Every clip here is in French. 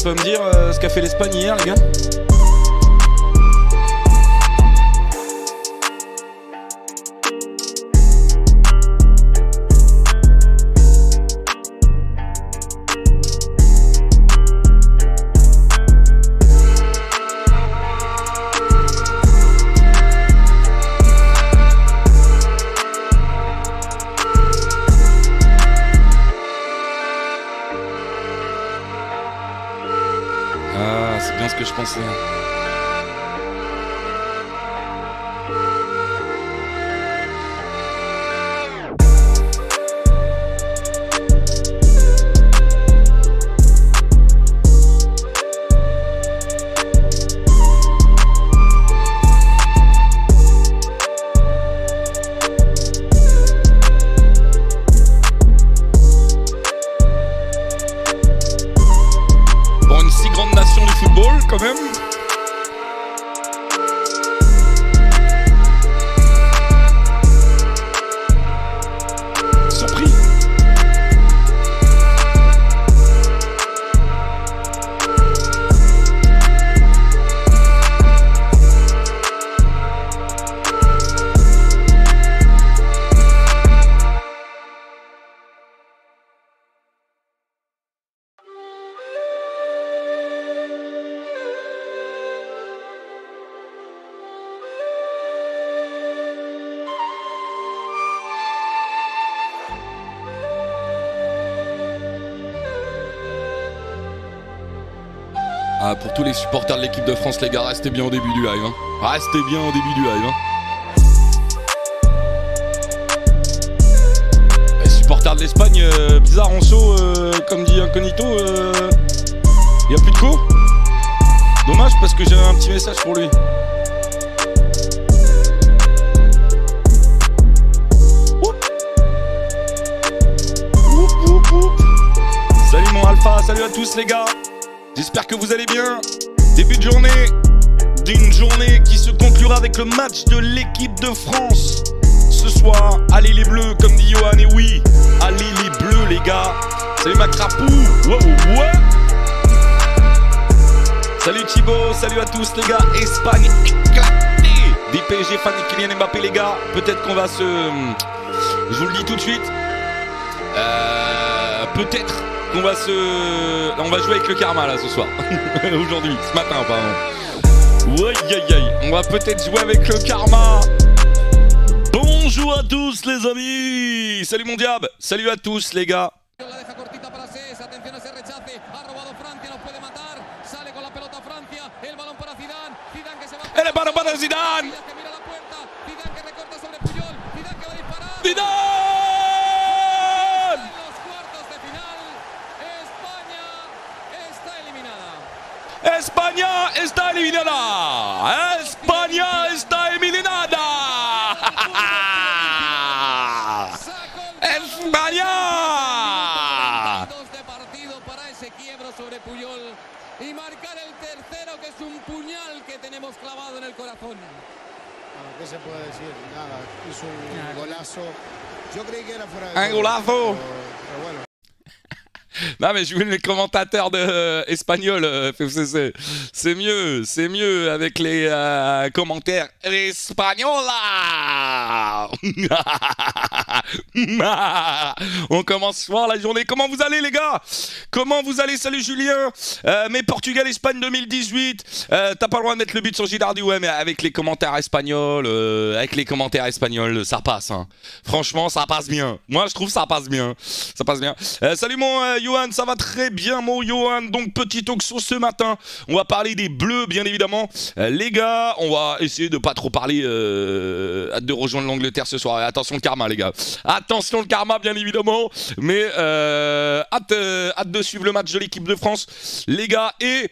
peut me dire ce qu'a fait l'Espagne hier, les gars? Ah, c'est bien ce que je pensais. Pour une si grande nation du football, quand même. Surpris. Ah, pour tous les supporters de l'équipe de France, les gars, restez bien au début du live. Hein. Restez bien au début du live. Hein. Les supporters de l'Espagne, bizarre, Anso, comme dit Incognito, y a plus de co. Dommage parce que j'ai un petit message pour lui. Oup, oup, oup. Salut mon Alpha, salut à tous les gars. J'espère que vous allez bien. Début de journée, d'une journée qui se conclura avec le match de l'équipe de France. Ce soir, allez les bleus, comme dit Johan, et oui, allez les bleus les gars. Salut Macrapou, ouais. Salut Thibaut, salut à tous les gars. Espagne éclatée. Des PSG fans de Kylian Mbappé les gars. Peut-être qu'on va se... Je vous le dis tout de suite. Peut-être qu'on va se... On va jouer avec le karma là ce soir. Aujourd'hui, ce matin pardon. On va peut-être jouer avec le karma. Bonjour à tous les amis. Salut mon diable. Salut à tous les gars. Et le ballon para Zidane. Zidane. España está eliminada. España está eliminada. España. De partido para ese quiebro sobre Puyol y marcar el tercero, que es un puñal que tenemos clavado en el corazón. ¿Qué se puede decir? Nada, hizo un golazo. Yo creí que era fuera de Un golazo. Pero bueno. Non mais je voulais les commentateurs espagnols, c'est mieux avec les commentaires espagnols. On commence fort la journée. Comment vous allez les gars? Comment vous allez? Salut Julien. Mais Portugal-Espagne 2018. T'as pas le droit de mettre le but sur Gilardi, ouais, mais avec les commentaires espagnols, ça passe. Hein. Franchement, ça passe bien. Moi, je trouve ça passe bien. Ça passe bien. Salut mon Johan, ça va très bien mon Johan. Donc petit talk sur ce matin. On va parler des bleus, bien évidemment. Les gars, on va essayer de pas trop parler de rejoindre l'Angleterre ce soir. Attention le karma les gars. Attention le karma bien évidemment. Mais hâte de suivre le match de l'équipe de France les gars. Et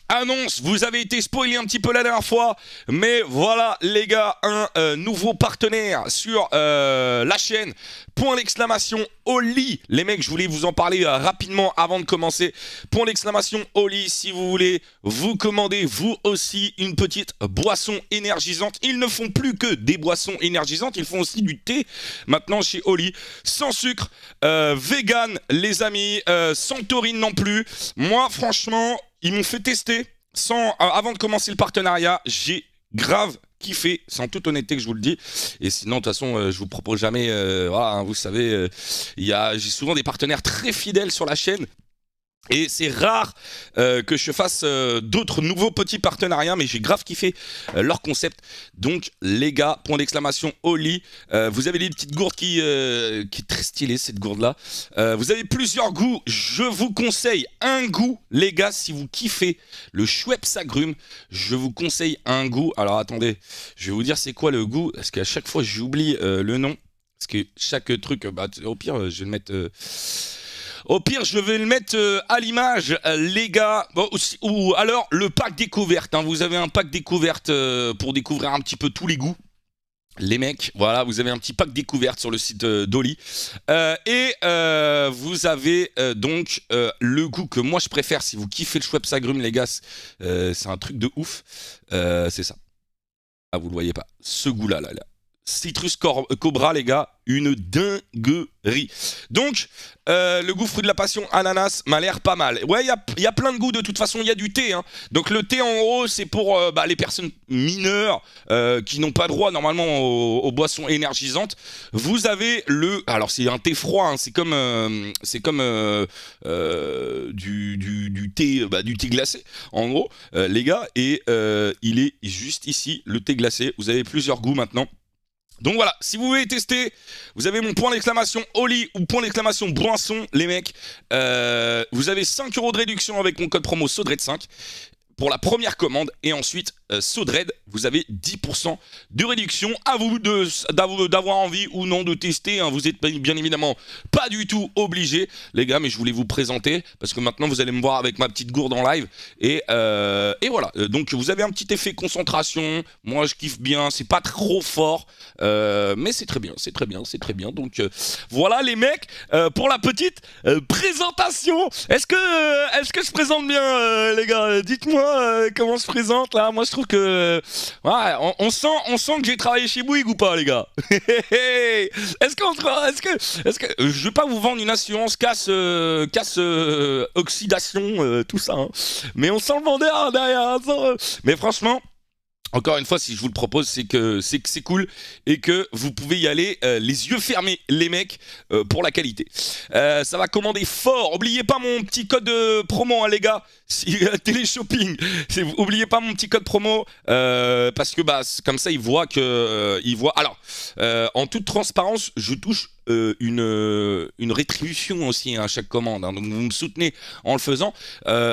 annonce, vous avez été spoilé un petit peu la dernière fois, mais voilà les gars, un nouveau partenaire sur la chaîne, point d'exclamation Oli. Les mecs, je voulais vous en parler rapidement avant de commencer. Point d'exclamation Oli, si vous voulez vous commander vous aussi une petite boisson énergisante. Ils ne font plus que des boissons énergisantes, ils font aussi du thé maintenant chez Oli, sans sucre, vegan les amis, sans taurine non plus. Moi franchement, ils m'ont fait tester avant de commencer le partenariat. J'ai grave kiffé, sans toute honnêteté que je vous le dis. Et sinon, de toute façon, je vous propose jamais. Voilà, hein, vous savez, j'ai souvent des partenaires très fidèles sur la chaîne. Et c'est rare que je fasse d'autres nouveaux petits partenariats, mais j'ai grave kiffé leur concept. Donc les gars, point d'exclamation Oli, vous avez des petites gourdes qui est très stylée cette gourde là. Vous avez plusieurs goûts, je vous conseille un goût les gars, si vous kiffez le Schweppes agrumes, je vous conseille un goût. Alors attendez, je vais vous dire c'est quoi le goût, parce qu'à chaque fois j'oublie le nom, parce que chaque truc, bah, au pire je vais le mettre... Au pire, je vais le mettre à l'image, les gars. Bon, ou alors, le pack découverte. Hein. Vous avez un pack découverte pour découvrir un petit peu tous les goûts. Les mecs, voilà, vous avez un petit pack découverte sur le site d'Oli. Vous avez donc le goût que moi je préfère. Si vous kiffez le Schweppes agrumes, les gars, c'est un truc de ouf. C'est ça. Ah, vous le voyez pas. Ce goût-là, là. Citrus Cobra, les gars, une dinguerie. Donc, le goût fruit de la passion ananas m'a l'air pas mal. Ouais, il y a plein de goûts, de toute façon, il y a du thé. Hein. Donc, le thé, en gros, c'est pour les personnes mineures qui n'ont pas droit, normalement, aux boissons énergisantes. Vous avez alors, c'est un thé froid, hein. C'est comme du thé glacé, en gros, les gars. Et il est juste ici, le thé glacé. Vous avez plusieurs goûts maintenant. Donc voilà, si vous voulez tester, vous avez mon point d'exclamation Oli ou point d'exclamation Boisson, les mecs. Vous avez 5 € de réduction avec mon code promo SODRED5 pour la première commande. Et ensuite, SODRED, vous avez 10% de réduction. À vous d'avoir envie ou non de tester. Hein. Vous êtes bien évidemment pas du tout obligé, les gars, mais je voulais vous présenter parce que maintenant vous allez me voir avec ma petite gourde en live. Et voilà, donc vous avez un petit effet concentration. Moi, je kiffe bien, c'est pas trop fort, mais c'est très bien, c'est très bien, c'est très bien. Donc voilà, les mecs, pour la petite présentation. Est-ce que je présente bien, les gars? Dites-moi comment je présente là. Moi, je trouve que ouais, on sent que j'ai travaillé chez Bouygues ou pas, les gars? Est-ce que je vais pas vous vendre une assurance casse oxydation, tout ça, hein. Mais on sent le vendeur derrière. Mais franchement, encore une fois, si je vous le propose, c'est que c'est cool et que vous pouvez y aller les yeux fermés, les mecs, pour la qualité. Ça va commander fort. Oubliez pas mon petit code promo, hein, les gars. Téléshopping. Oubliez pas mon petit code promo parce que bah comme ça, ils voient que Alors, en toute transparence, je touche une rétribution aussi à chaque commande, hein. Donc vous me soutenez en le faisant,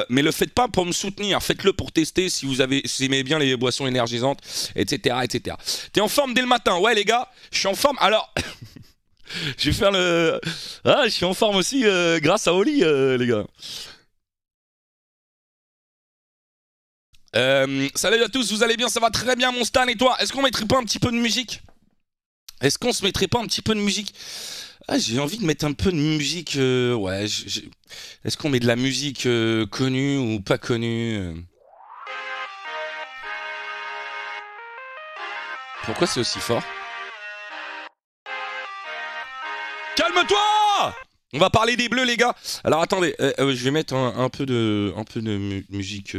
mais le faites pas pour me soutenir, faites-le pour tester si vous aimez bien les boissons énergisantes, etc., etc. T'es en forme dès le matin? Ouais, les gars, je suis en forme. Alors je vais faire je suis en forme aussi grâce à Oli, les gars. Salut à tous, vous allez bien? Ça va très bien, mon Stan, et toi? Est-ce qu'on mettrait pas un petit peu de musique? Est-ce qu'on se mettrait pas un petit peu de musique? Ah, j'ai envie de mettre un peu de musique. Ouais, est-ce qu'on met de la musique connue ou pas connue? Pourquoi c'est aussi fort? Calme-toi! On va parler des bleus, les gars. Alors attendez, je vais mettre un peu de musique.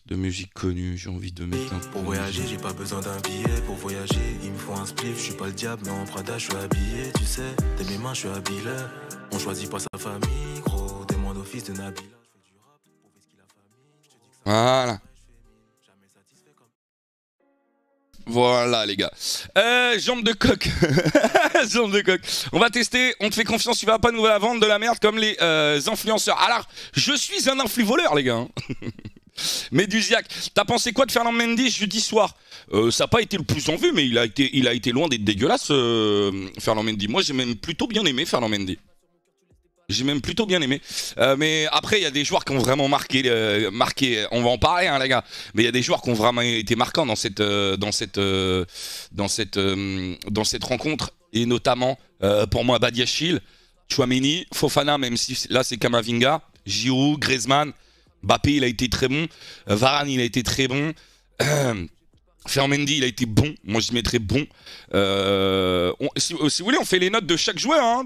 De musique connue, j'ai envie de mettre un peu. Pour voyager, j'ai pas besoin d'un billet. Pour voyager, il me faut un spliff. Je suis pas le diable, mais en Prada, je suis habillé. Tu sais, de mes mains, je suis habillé. On choisit pas sa famille, gros. Témoin d'office de Nabila. Je fais du rap pour whisky la famille. Voilà. Voilà, les gars. Jambe de coq. Jambe de coq. On va tester. On te fait confiance. Tu vas pas nous la vendre de la merde comme les influenceurs. Alors, je suis un influ-voleur, les gars. Médusiac, t'as pensé quoi de Ferland Mendy jeudi soir? Ça n'a pas été le plus en vue, mais il a été loin d'être dégueulasse, Ferland Mendy. Moi, j'ai même plutôt bien aimé Ferland Mendy. J'ai même plutôt bien aimé. Mais après, il y a des joueurs qui ont vraiment marqué. On va en parler, hein, les gars. Mais il y a des joueurs qui ont vraiment été marquants dans cette rencontre. Et notamment, pour moi, Badiachil, Tchouaméni, Fofana, même si là c'est Kamavinga, Giroud, Griezmann, Mbappé, il a été très bon. Varane, il a été très bon. Fermendi, il a été bon. Moi, je mettrais bon. Si vous voulez, on fait les notes de chaque joueur. Hein,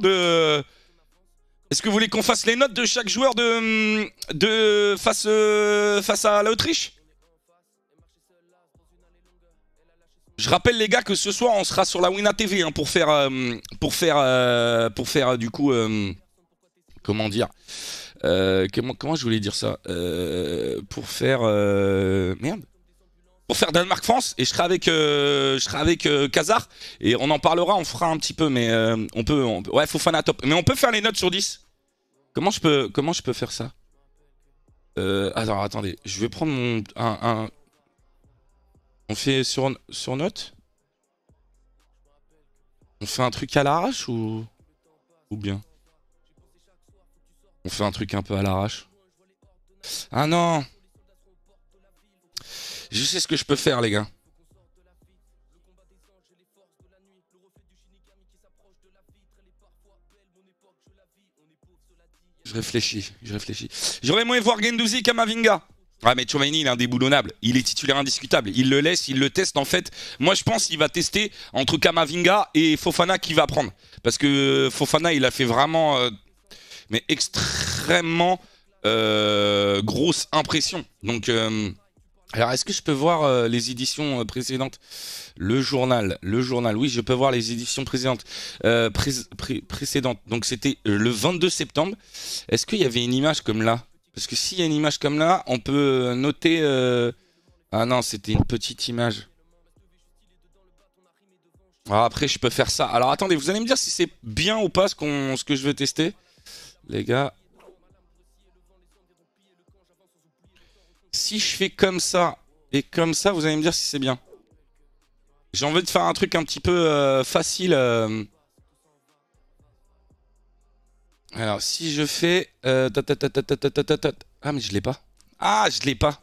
Est-ce que vous voulez qu'on fasse les notes de chaque joueur face à l'Autriche? Je rappelle les gars que ce soir on sera sur la Wina TV hein, pour faire du coup comment dire comment je voulais dire ça pour faire merde. Pour faire Danemark-France et je serai avec Kazar et on en parlera, on fera un petit peu mais on peut ouais Fofana top mais on peut faire les notes sur 10. Comment je peux faire ça alors attendez, je vais prendre on fait sur note. On fait un truc à l'arrache ou bien on fait un truc un peu à l'arrache. Ah non. Je sais ce que je peux faire, les gars. Je réfléchis. J'aurais aimé voir Guendouzi Kamavinga. Ah mais Tchouaméni il est indéboulonnable, il est titulaire indiscutable, il le laisse, il le teste en fait. Moi je pense qu'il va tester entre Kamavinga et Fofana qui va prendre. Parce que Fofana il a fait vraiment mais extrêmement grosse impression. Donc alors est-ce que je peux voir les éditions précédentes? Le journal, oui je peux voir les éditions précédentes. Donc c'était le 22 septembre. Est-ce qu'il y avait une image comme là? Parce que s'il y a une image comme là, on peut noter... Ah non, c'était une petite image. Alors après, je peux faire ça. Alors attendez, vous allez me dire si c'est bien ou pas ce que je veux tester. Les gars. Si je fais comme ça et comme ça, vous allez me dire si c'est bien. J'ai envie de faire un truc un petit peu facile. Alors, si je fais... Ah, mais je l'ai pas. Ah, je l'ai pas.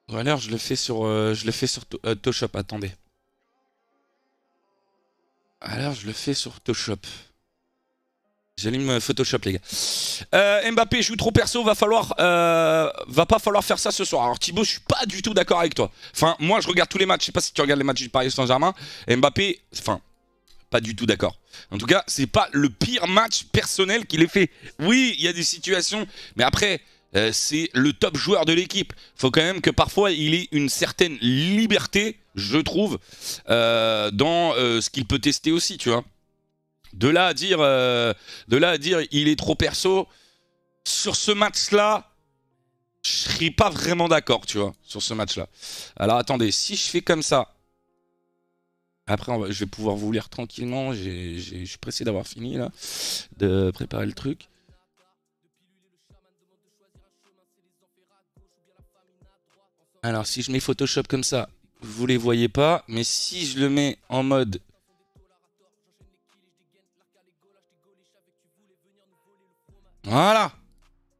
Ou alors, je le fais sur Photoshop. Attendez. Alors, je le fais sur Photoshop. J'allume Photoshop, les gars. Mbappé joue trop perso, va pas falloir faire ça ce soir. Alors Thibaut, je suis pas du tout d'accord avec toi. Enfin, moi, je regarde tous les matchs. Je sais pas si tu regardes les matchs du Paris Saint-Germain. Mbappé, enfin, pas du tout d'accord. En tout cas, c'est pas le pire match personnel qu'il ait fait. Oui, il y a des situations, mais après, c'est le top joueur de l'équipe. Faut quand même que parfois, il ait une certaine liberté, je trouve, dans ce qu'il peut tester aussi, tu vois. De là à dire il est trop perso, sur ce match-là, je serais pas vraiment d'accord, tu vois, sur ce match-là. Alors attendez, si je fais comme ça, après je vais pouvoir vous lire tranquillement, je suis pressé d'avoir fini là, de préparer le truc. Alors si je mets Photoshop comme ça, vous les voyez pas, mais si je le mets en mode... Voilà.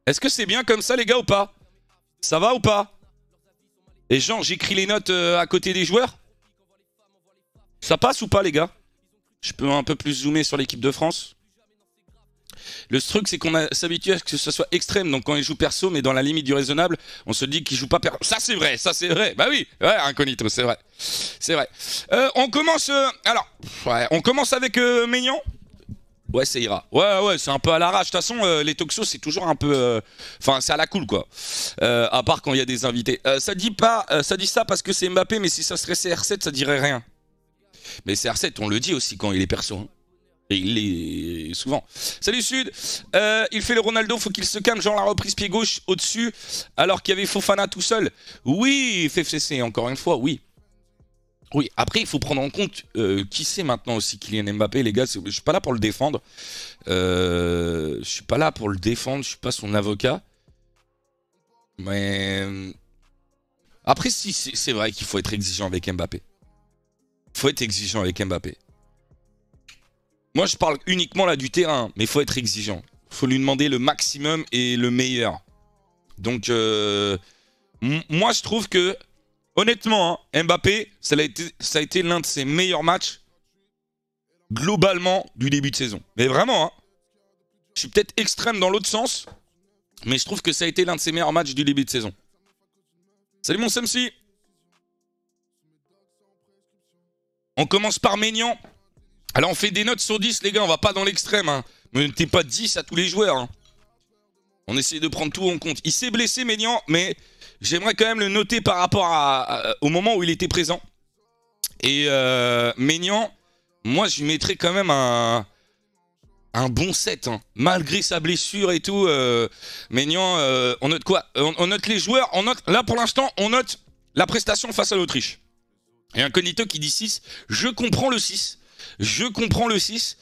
Est-ce que c'est bien comme ça les gars ou pas? Ça va ou pas? Et genre j'écris les notes à côté des joueurs? Ça passe ou pas les gars? Je peux un peu plus zoomer sur l'équipe de France. Le truc c'est qu'on a s'habitué à ce que ce soit extrême. Donc quand il joue perso mais dans la limite du raisonnable, on se dit qu'il joue pas perso. Ça c'est vrai. Bah oui, ouais, incognito, c'est vrai. C'est vrai. On commence... alors, ouais, on commence avec Maignan. Ouais, ça ira. Ouais, c'est un peu à l'arrache. De toute façon, les talk-shows, c'est toujours un peu... Enfin, c'est à la cool, quoi. À part quand il y a des invités. Ça dit ça parce que c'est Mbappé, mais si ça serait CR7, ça dirait rien. Mais CR7, on le dit aussi quand il est perso. Hein. Et il l'est souvent. Salut Sud. Il fait le Ronaldo, faut qu'il se calme. Genre la reprise pied gauche au-dessus, alors qu'il y avait Fofana tout seul. Oui, FFCC, encore une fois, oui. Oui, après il faut prendre en compte qui c'est maintenant aussi Kylian Mbappé, les gars. Je suis pas là pour le défendre. Je suis pas là pour le défendre. Je suis pas son avocat. Mais après, si c'est vrai qu'il faut être exigeant avec Mbappé. Faut être exigeant avec Mbappé. Moi, je parle uniquement là du terrain, mais il faut être exigeant. Il faut lui demander le maximum et le meilleur. Donc, moi, je trouve que, honnêtement, hein, Mbappé, ça a été l'un de ses meilleurs matchs, globalement, du début de saison. Mais vraiment, hein, je suis peut-être extrême dans l'autre sens, mais je trouve que ça a été l'un de ses meilleurs matchs du début de saison. Salut mon Samsi. On commence par Maignan. Alors on fait des notes sur 10 les gars, on va pas dans l'extrême. Hein. Ne mettez pas 10 à tous les joueurs. Hein. On essaie de prendre tout en compte. Il s'est blessé Maignan, mais j'aimerais quand même le noter par rapport au moment où il était présent. Et Maignan, moi je lui mettrais quand même un bon 7. Hein. Malgré sa blessure et tout. Maignan, on note quoi? On note les joueurs. Là pour l'instant, on note la prestation face à l'Autriche. Et un Cognito qui dit 6. Je comprends le 6. Je comprends le 6.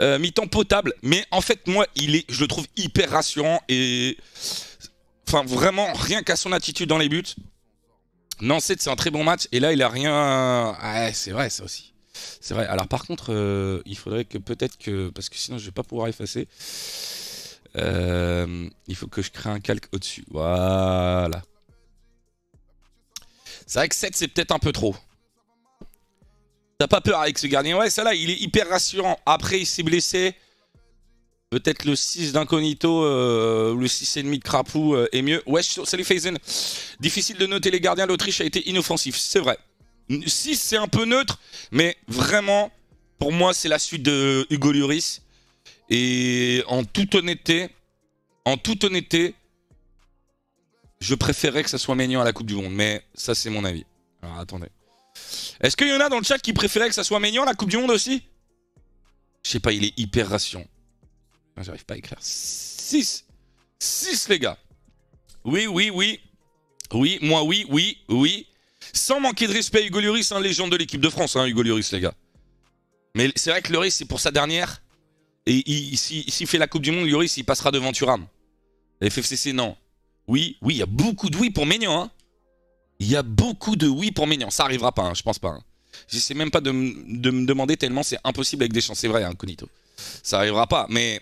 Mi-temps potable. Mais en fait, moi, je le trouve hyper rassurant. Et enfin, vraiment, rien qu'à son attitude dans les buts. Non, 7, c'est un très bon match. Et là, il a rien... Ouais, c'est vrai, ça aussi. C'est vrai. Alors, par contre, il faudrait que peut-être que... Parce que sinon, je vais pas pouvoir effacer. Il faut que je crée un calque au-dessus. Voilà. C'est vrai que 7, c'est peut-être un peu trop. T'as pas peur avec ce gardien? Ouais, ça là, il est hyper rassurant. Après, il s'est blessé. Peut-être le 6 d'Incognito, le 6,5 de Crapou est mieux. Ouais, salut Faizen. Difficile de noter les gardiens. L'Autriche a été inoffensif, c'est vrai. 6, c'est un peu neutre. Mais vraiment, pour moi, c'est la suite de Hugo Lloris. Et en toute honnêteté, je préférerais que ça soit Maignan à la Coupe du Monde. Mais ça, c'est mon avis. Alors, attendez. Est-ce qu'il y en a dans le chat qui préférait que ça soit Maignan la Coupe du Monde aussi? Je sais pas, il est hyper rassurant. J'arrive pas à écrire. 6. 6 les gars. Oui. Oui, moi oui. Sans manquer de respect à Hugo Lloris, hein, légende de l'équipe de France, hein, Hugo Lloris les gars. Mais c'est vrai que Lloris c'est pour sa dernière. Et s'il fait la Coupe du Monde, Lloris il passera devant Thuram. La FFCC non. Oui, il y a beaucoup de oui pour Maignan. Hein. Il y a beaucoup de oui pour Maignan. Ça arrivera pas, hein, je pense pas. Hein. J'essaie même pas de me demander tellement c'est impossible avec Deschamps. C'est vrai, hein, Cognito. Ça arrivera pas. Mais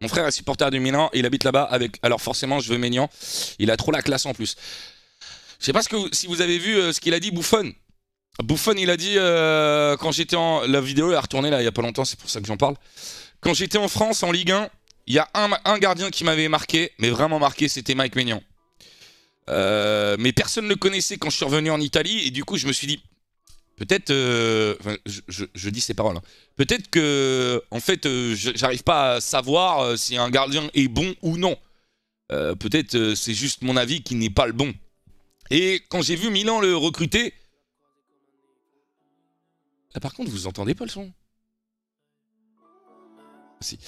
mon frère est supporter du Milan. Il habite là-bas avec. Alors forcément, je veux Maignan. Il a trop la classe en plus. Je sais pas si vous avez vu ce qu'il a dit, Buffon. Buffon, il a dit quand j'étais en. La vidéo elle a retourné là il y a pas longtemps. C'est pour ça que j'en parle. Quand j'étais en France en Ligue 1, il y a un gardien qui m'avait marqué, mais vraiment marqué, c'était Mike Maignan. Mais personne ne le connaissait quand je suis revenu en Italie et du coup je me suis dit peut-être je dis ces paroles hein, peut-être que en fait j'arrive pas à savoir si un gardien est bon ou non, peut-être c'est juste mon avis qui n'est pas le bon. Et quand j'ai vu Milan le recruter là, par contre vous entendez pas le son? Si.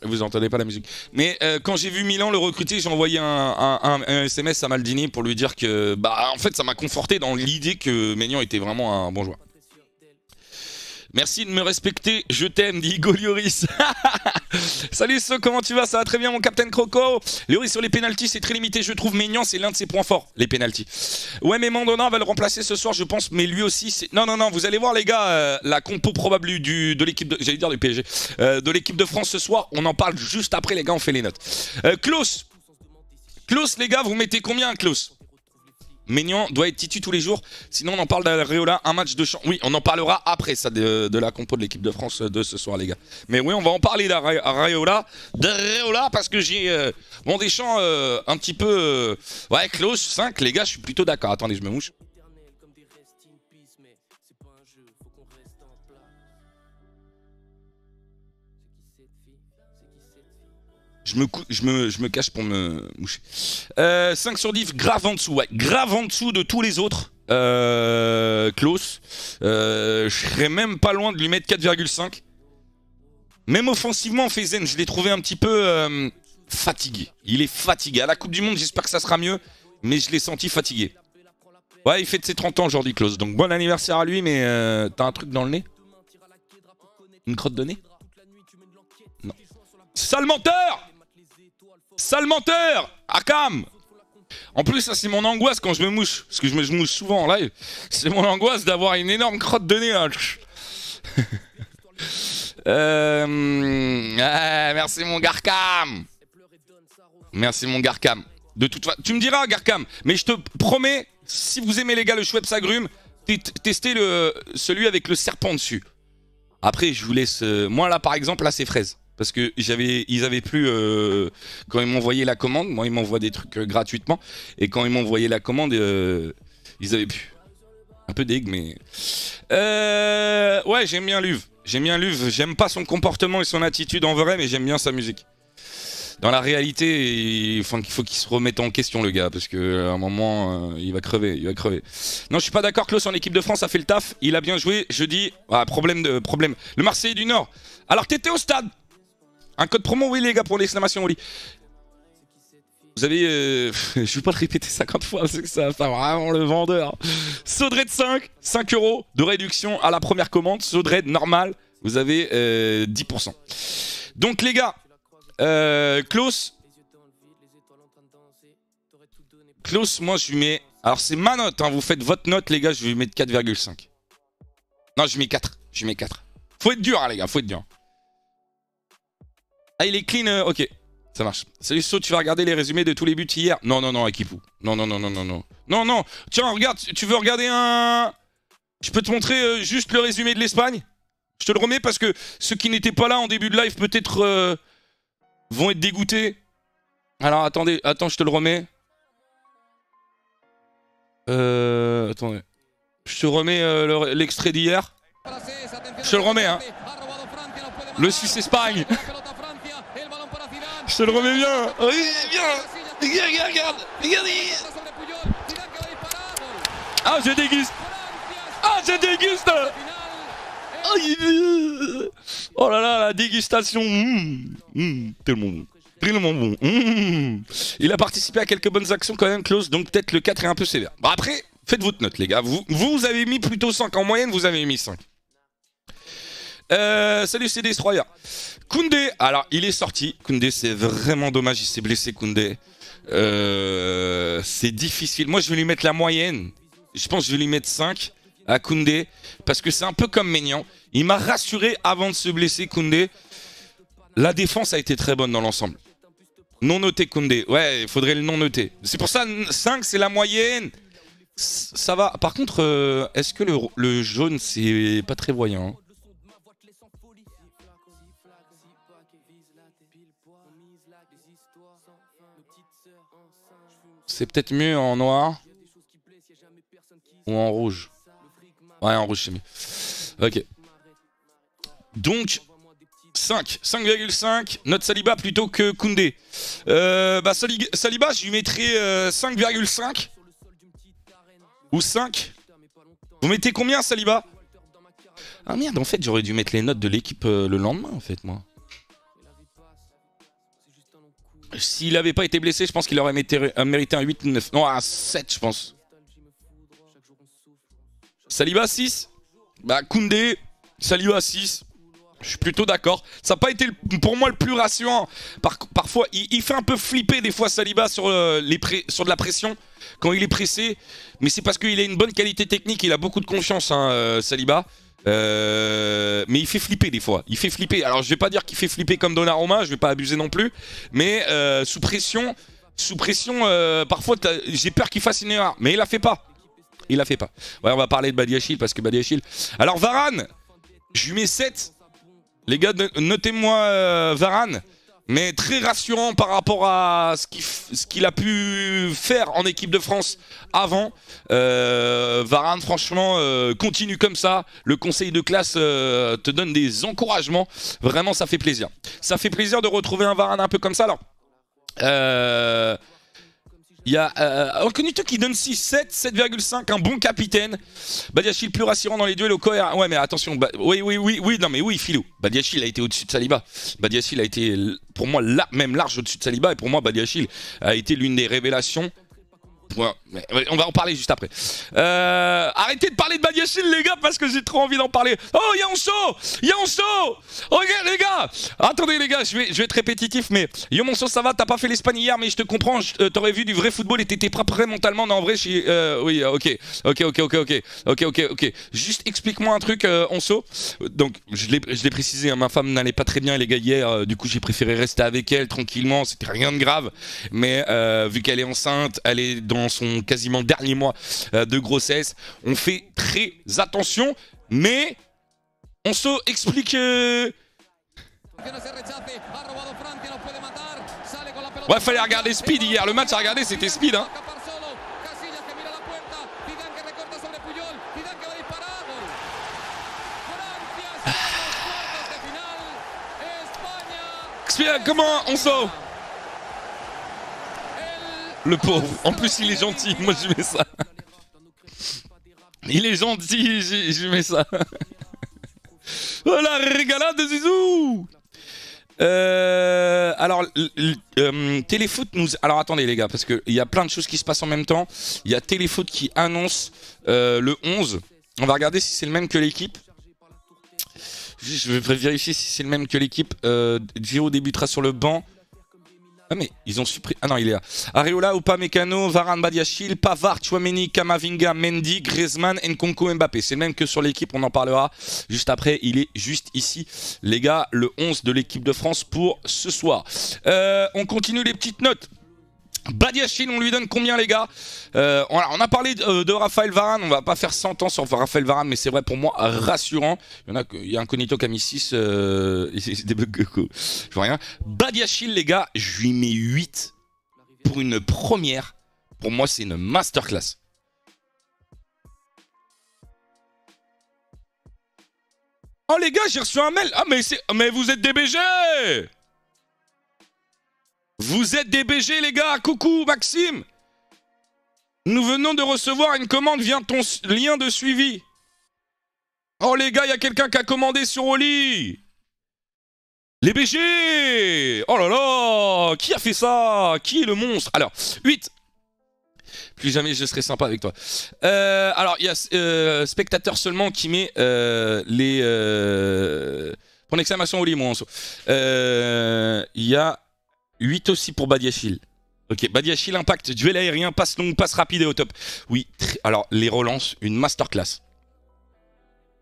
Vous entendez pas la musique. Mais quand j'ai vu Milan le recruter, j'ai envoyé un SMS à Maldini pour lui dire que bah en fait ça m'a conforté dans l'idée que Maignan était vraiment un bon joueur. Merci de me respecter, je t'aime, dit Hugo Lloris. Salut So, comment tu vas? Ça va très bien mon Captain Croco. Lloris sur les pénaltys c'est très limité, je trouve. Maignan c'est l'un de ses points forts, les pénaltys. Ouais mais Mandona va le remplacer ce soir je pense, mais lui aussi c'est... Non, vous allez voir les gars, la compo probable de l'équipe de... J'allais dire du PSG. De l'équipe de France ce soir, on en parle juste après les gars, on fait les notes. Klaus les gars, vous mettez combien Klaus? Maignan doit être titu tous les jours, sinon on en parle d'Areola, un match de champ. Oui, on en parlera après ça de la compo de l'équipe de France de ce soir les gars. Mais oui, on va en parler d'Areola parce que j'ai bon Deschamps un petit peu ouais, Klaus 5 les gars, je suis plutôt d'accord. Attendez, je me mouche. Je me cache pour me moucher. 5 sur 10, grave en dessous. Ouais, grave en dessous de tous les autres. Klaus. Je serais même pas loin de lui mettre 4,5. Même offensivement, Faizen, je l'ai trouvé un petit peu fatigué. Il est fatigué. À la Coupe du Monde, j'espère que ça sera mieux. Mais je l'ai senti fatigué. Ouais, il fête ses 30 ans aujourd'hui, Klaus. Donc bon anniversaire à lui, mais t'as un truc dans le nez? Une crotte de nez? Non. Sale menteur! Sale menteur! Akam! En plus, ça c'est mon angoisse quand je me mouche. Parce que je me mouche souvent en live. C'est mon angoisse d'avoir une énorme crotte de nez là. Merci mon Garkam. Merci mon Garkam. De toute façon, tu me diras Garkam, mais je te promets, si vous aimez les gars le Schweppes agrumes, testez celui avec le serpent dessus. Après je vous laisse, moi là par exemple là c'est fraise. Parce que ils avaient plus, quand ils m'envoyaient la commande, moi ils m'envoient des trucs gratuitement, et quand ils m'envoyaient la commande, ils avaient plus. Un peu deg mais... ouais j'aime bien Luv, j'aime pas son comportement et son attitude en vrai, mais j'aime bien sa musique. Dans la réalité, il faut qu'il se remette en question le gars, parce qu'à un moment, il va crever, Non, je suis pas d'accord, Klaus en équipe de France a fait le taf, il a bien joué, je dis, ah, problème. Le Marseillais du Nord. Alors t'étais au stade. Un code promo, oui les gars, pour l'exclamation Oli. Vous avez, je vais pas le répéter 50 fois, parce que ça va faire vraiment le vendeur. Sodred 5 € de réduction à la première commande, Sodred normal, vous avez 10%. Donc les gars, Klaus, moi je lui mets... Alors c'est ma note, hein, vous faites votre note les gars, je vais lui mettre 4,5. Non, je lui mets 4. Faut être dur hein, les gars, faut être dur. Ah il est clean, ok, ça marche. Salut So, tu vas regarder les résumés de tous les buts hier? Non, Ekipou. Non. Tiens, regarde, tu veux regarder un... Je peux te montrer juste le résumé de l'Espagne? Je te le remets parce que ceux qui n'étaient pas là en début de live peut-être... vont être dégoûtés. Alors attendez, je te le remets. Attendez. Je te remets l'extrait d'hier. Je te le remets hein. Le Suisse-Espagne. Je te le remets bien. Oui, bien. Regarde. Ah, je déguste. Oh là là, la dégustation. Tellement bon. Il a participé à quelques bonnes actions quand même, Klaus, donc peut-être le 4 est un peu sévère. Bon, après, faites votre note, les gars. Vous avez mis plutôt 5. En moyenne, vous avez mis 5. Salut, c'est Destroyer. Koundé, alors, il est sorti. Koundé, c'est vraiment dommage, il s'est blessé, Koundé. C'est difficile. Moi, je vais lui mettre la moyenne. Je pense que je vais lui mettre 5 à Koundé, parce que c'est un peu comme Maignan. Il m'a rassuré avant de se blesser, Koundé. La défense a été très bonne dans l'ensemble. Non noté Koundé. Ouais, il faudrait le non noter. C'est pour ça, 5, c'est la moyenne. Ça va. Par contre, est-ce que le jaune, c'est pas très voyant hein? C'est peut-être mieux en noir ou en rouge. Ouais, en rouge c'est mieux. Ok. Donc 5,5. Note Saliba plutôt que Koundé. Saliba, je lui mettrais 5,5 ou 5. Vous mettez combien Saliba? Ah merde, en fait j'aurais dû mettre les notes de l'équipe le lendemain en fait moi. S'il avait pas été blessé, je pense qu'il aurait mérité un 8 ou 9. Non, un 7 je pense. Saliba 6. Bah Koundé, Saliba 6. Je suis plutôt d'accord. Ça n'a pas été pour moi le plus rassurant. Parfois, il fait un peu flipper des fois Saliba sur de la pression quand il est pressé. Mais c'est parce qu'il a une bonne qualité technique. Il a beaucoup de confiance, hein, Saliba. Mais il fait flipper des fois. Il fait flipper. Alors je vais pas dire qu'il fait flipper comme Donnarumma. Je vais pas abuser non plus. Mais sous pression, parfois j'ai peur qu'il fasse une erreur. Mais il la fait pas. Ouais, on va parler de Badiachil parce que Badiachil... Alors Varane, je lui mets 7. Les gars, notez-moi Varane. Mais très rassurant par rapport à ce qu'il a pu faire en équipe de France avant. Varane, franchement, continue comme ça. Le conseil de classe te donne des encouragements. Vraiment, ça fait plaisir. Ça fait plaisir de retrouver un Varane un peu comme ça. Alors, il y a Incognito qui donne 6, 7, 7,5, un bon capitaine. Badiachil plus rassurant dans les duels au Coer. Ouais mais attention, oui, non mais oui Philou. Badiachil a été au-dessus de Saliba. Badiachil a été pour moi même large au-dessus de Saliba. Et pour moi Badiachil a été l'une des révélations. Ouais, mais on va en parler juste après. Arrêtez de parler de Badiachil les gars parce que j'ai trop envie d'en parler. Oh Yonso, Yonso. Oh regarde les gars. Attendez les gars, je vais être répétitif mais Yonso ça va, t'as pas fait l'Espagne hier mais je te comprends, t'aurais vu du vrai football et t'étais pas prêt mentalement. Non en vrai oui ok. Juste explique-moi un truc Onso. Donc je l'ai précisé, hein, ma femme n'allait pas très bien les gars hier, du coup j'ai préféré rester avec elle tranquillement, c'était rien de grave. Mais vu qu'elle est enceinte, elle est dans son quasiment dernier mois de grossesse, on fait très attention, mais on se explique. Ouais, fallait regarder Speed hier, le match à regarder c'était Speed hein. Comment on saute? Le pauvre, en plus il est gentil, moi je mets ça. Il est gentil, je mets ça. Oh la régalade de Zizou. Alors, Téléfoot nous... Alors attendez les gars, parce qu'il y a plein de choses qui se passent en même temps. Il y a Téléfoot qui annonce le 11. On va regarder si c'est le même que l'équipe. Je vais vérifier si c'est le même que l'équipe. Giro débutera sur le banc. Ah mais ils ont supprimé... Ah non il est là. Areola, Upamecano, Varane, Badiachil, Pavard, Tchouaméni, Kamavinga, Mendy, Griezmann, Nkunku, Mbappé. C'est le même que sur l'équipe, on en parlera juste après. Il est juste ici les gars, le 11 de l'équipe de France pour ce soir. On continue les petites notes. Badiachil, on lui donne combien les gars? On a parlé de Raphaël Varane, on va pas faire 100 ans sur Raphaël Varane, mais c'est vrai pour moi rassurant. Il y a un Cognito qui a mis 6, des bugs, je vois rien. Badiachil les gars, je lui mets 8 pour une première. Pour moi c'est une masterclass. Oh les gars, j'ai reçu un mail. Ah mais vous êtes des BG. Vous êtes des BG les gars, coucou Maxime. Nous venons de recevoir une commande via ton lien de suivi. Oh les gars, il y a quelqu'un qui a commandé sur Oli. Les BG. Oh là là, qui a fait ça? Qui est le monstre? Alors, 8. Plus jamais je serai sympa avec toi. Alors, il y a spectateur seulement qui met les... Pour exclamation Oli, moi. Il y a... 8 aussi pour Badiachil. Ok, Badiachil, impact, duel aérien, passe longue, passe rapide et au top. Oui, alors les relances, une masterclass.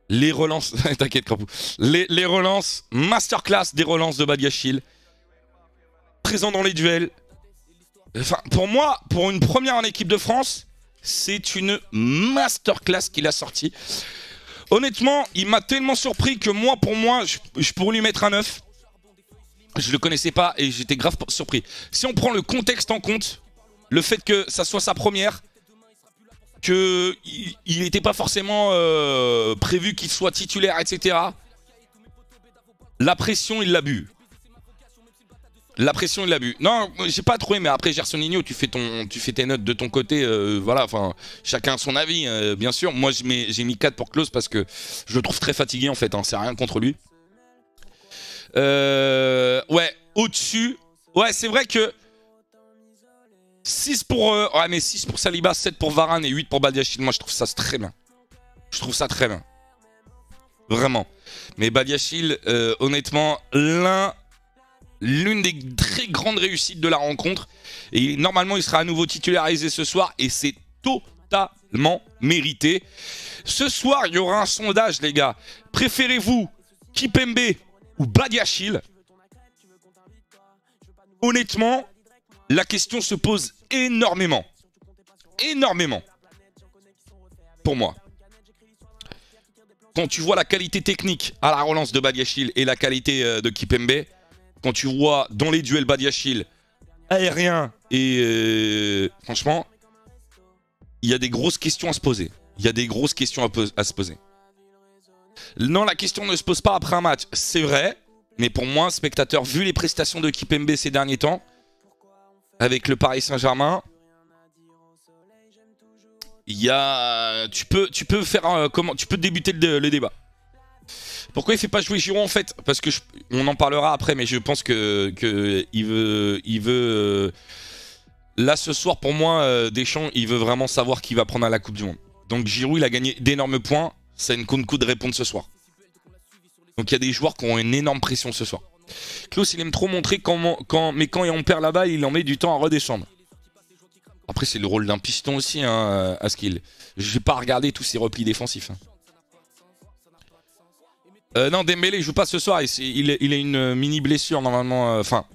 Les relances, t'inquiète Crapou. Les relances, masterclass des relances de Badiachil. Présent dans les duels. Enfin, pour moi, pour une première en équipe de France, c'est une masterclass qu'il a sorti. Honnêtement, il m'a tellement surpris que moi, pour moi, je pourrais lui mettre un 9. Je le connaissais pas et j'étais grave surpris. Si on prend le contexte en compte, le fait que ça soit sa première, qu'il n'était pas forcément prévu qu'il soit titulaire, etc. La pression, il l'a bu. La pression, il l'a bu. Non, j'ai pas trouvé, mais après Gersonino, tu fais tes notes de ton côté. Voilà, enfin, chacun a son avis, bien sûr. Moi, j'ai mis 4 pour Klose parce que je le trouve très fatigué en fait. Hein, c'est rien contre lui. Ouais, au-dessus. Ouais, c'est vrai que 6 pour... ouais, mais 6 pour Saliba, 7 pour Varane et 8 pour Badiachil. Moi, je trouve ça très bien. Je trouve ça très bien. Vraiment. Mais Badiachil, honnêtement, l'une des très grandes réussites de la rencontre. Et normalement, il sera à nouveau titularisé ce soir. Et c'est totalement mérité. Ce soir, il y aura un sondage, les gars. Préférez-vous Kipembe ou Badiachil? Honnêtement, la question se pose énormément. Énormément. Pour moi. Quand tu vois la qualité technique à la relance de Badiachil et la qualité de Kipembe, quand tu vois dans les duels Badiachil aérien et franchement, il y a des grosses questions à se poser. Il y a des grosses questions à se poser. Non, la question ne se pose pas après un match, c'est vrai. Mais pour moi, spectateur, vu les prestations de Kipembe ces derniers temps, avec le Paris Saint-Germain, il y a... Tu peux faire comment... Tu peux débuter le débat. Pourquoi il fait pas jouer Giroud en fait? Parce que on en parlera après, mais je pense que il veut Là, ce soir, pour moi, Deschamps, il veut vraiment savoir qui va prendre à la Coupe du Monde. Donc Giroud, il a gagné d'énormes points. Ça a une coup de répondre ce soir. Donc il y a des joueurs qui ont une énorme pression ce soir. Klaus, il aime trop montrer mais quand on perd la balle, il en met du temps à redescendre. Après, c'est le rôle d'un piston aussi, hein, à ce qu'il... Je vais pas regarder tous ses replis défensifs. Hein. Non, Dembélé, il joue pas ce soir. Il a une mini blessure, normalement. Enfin,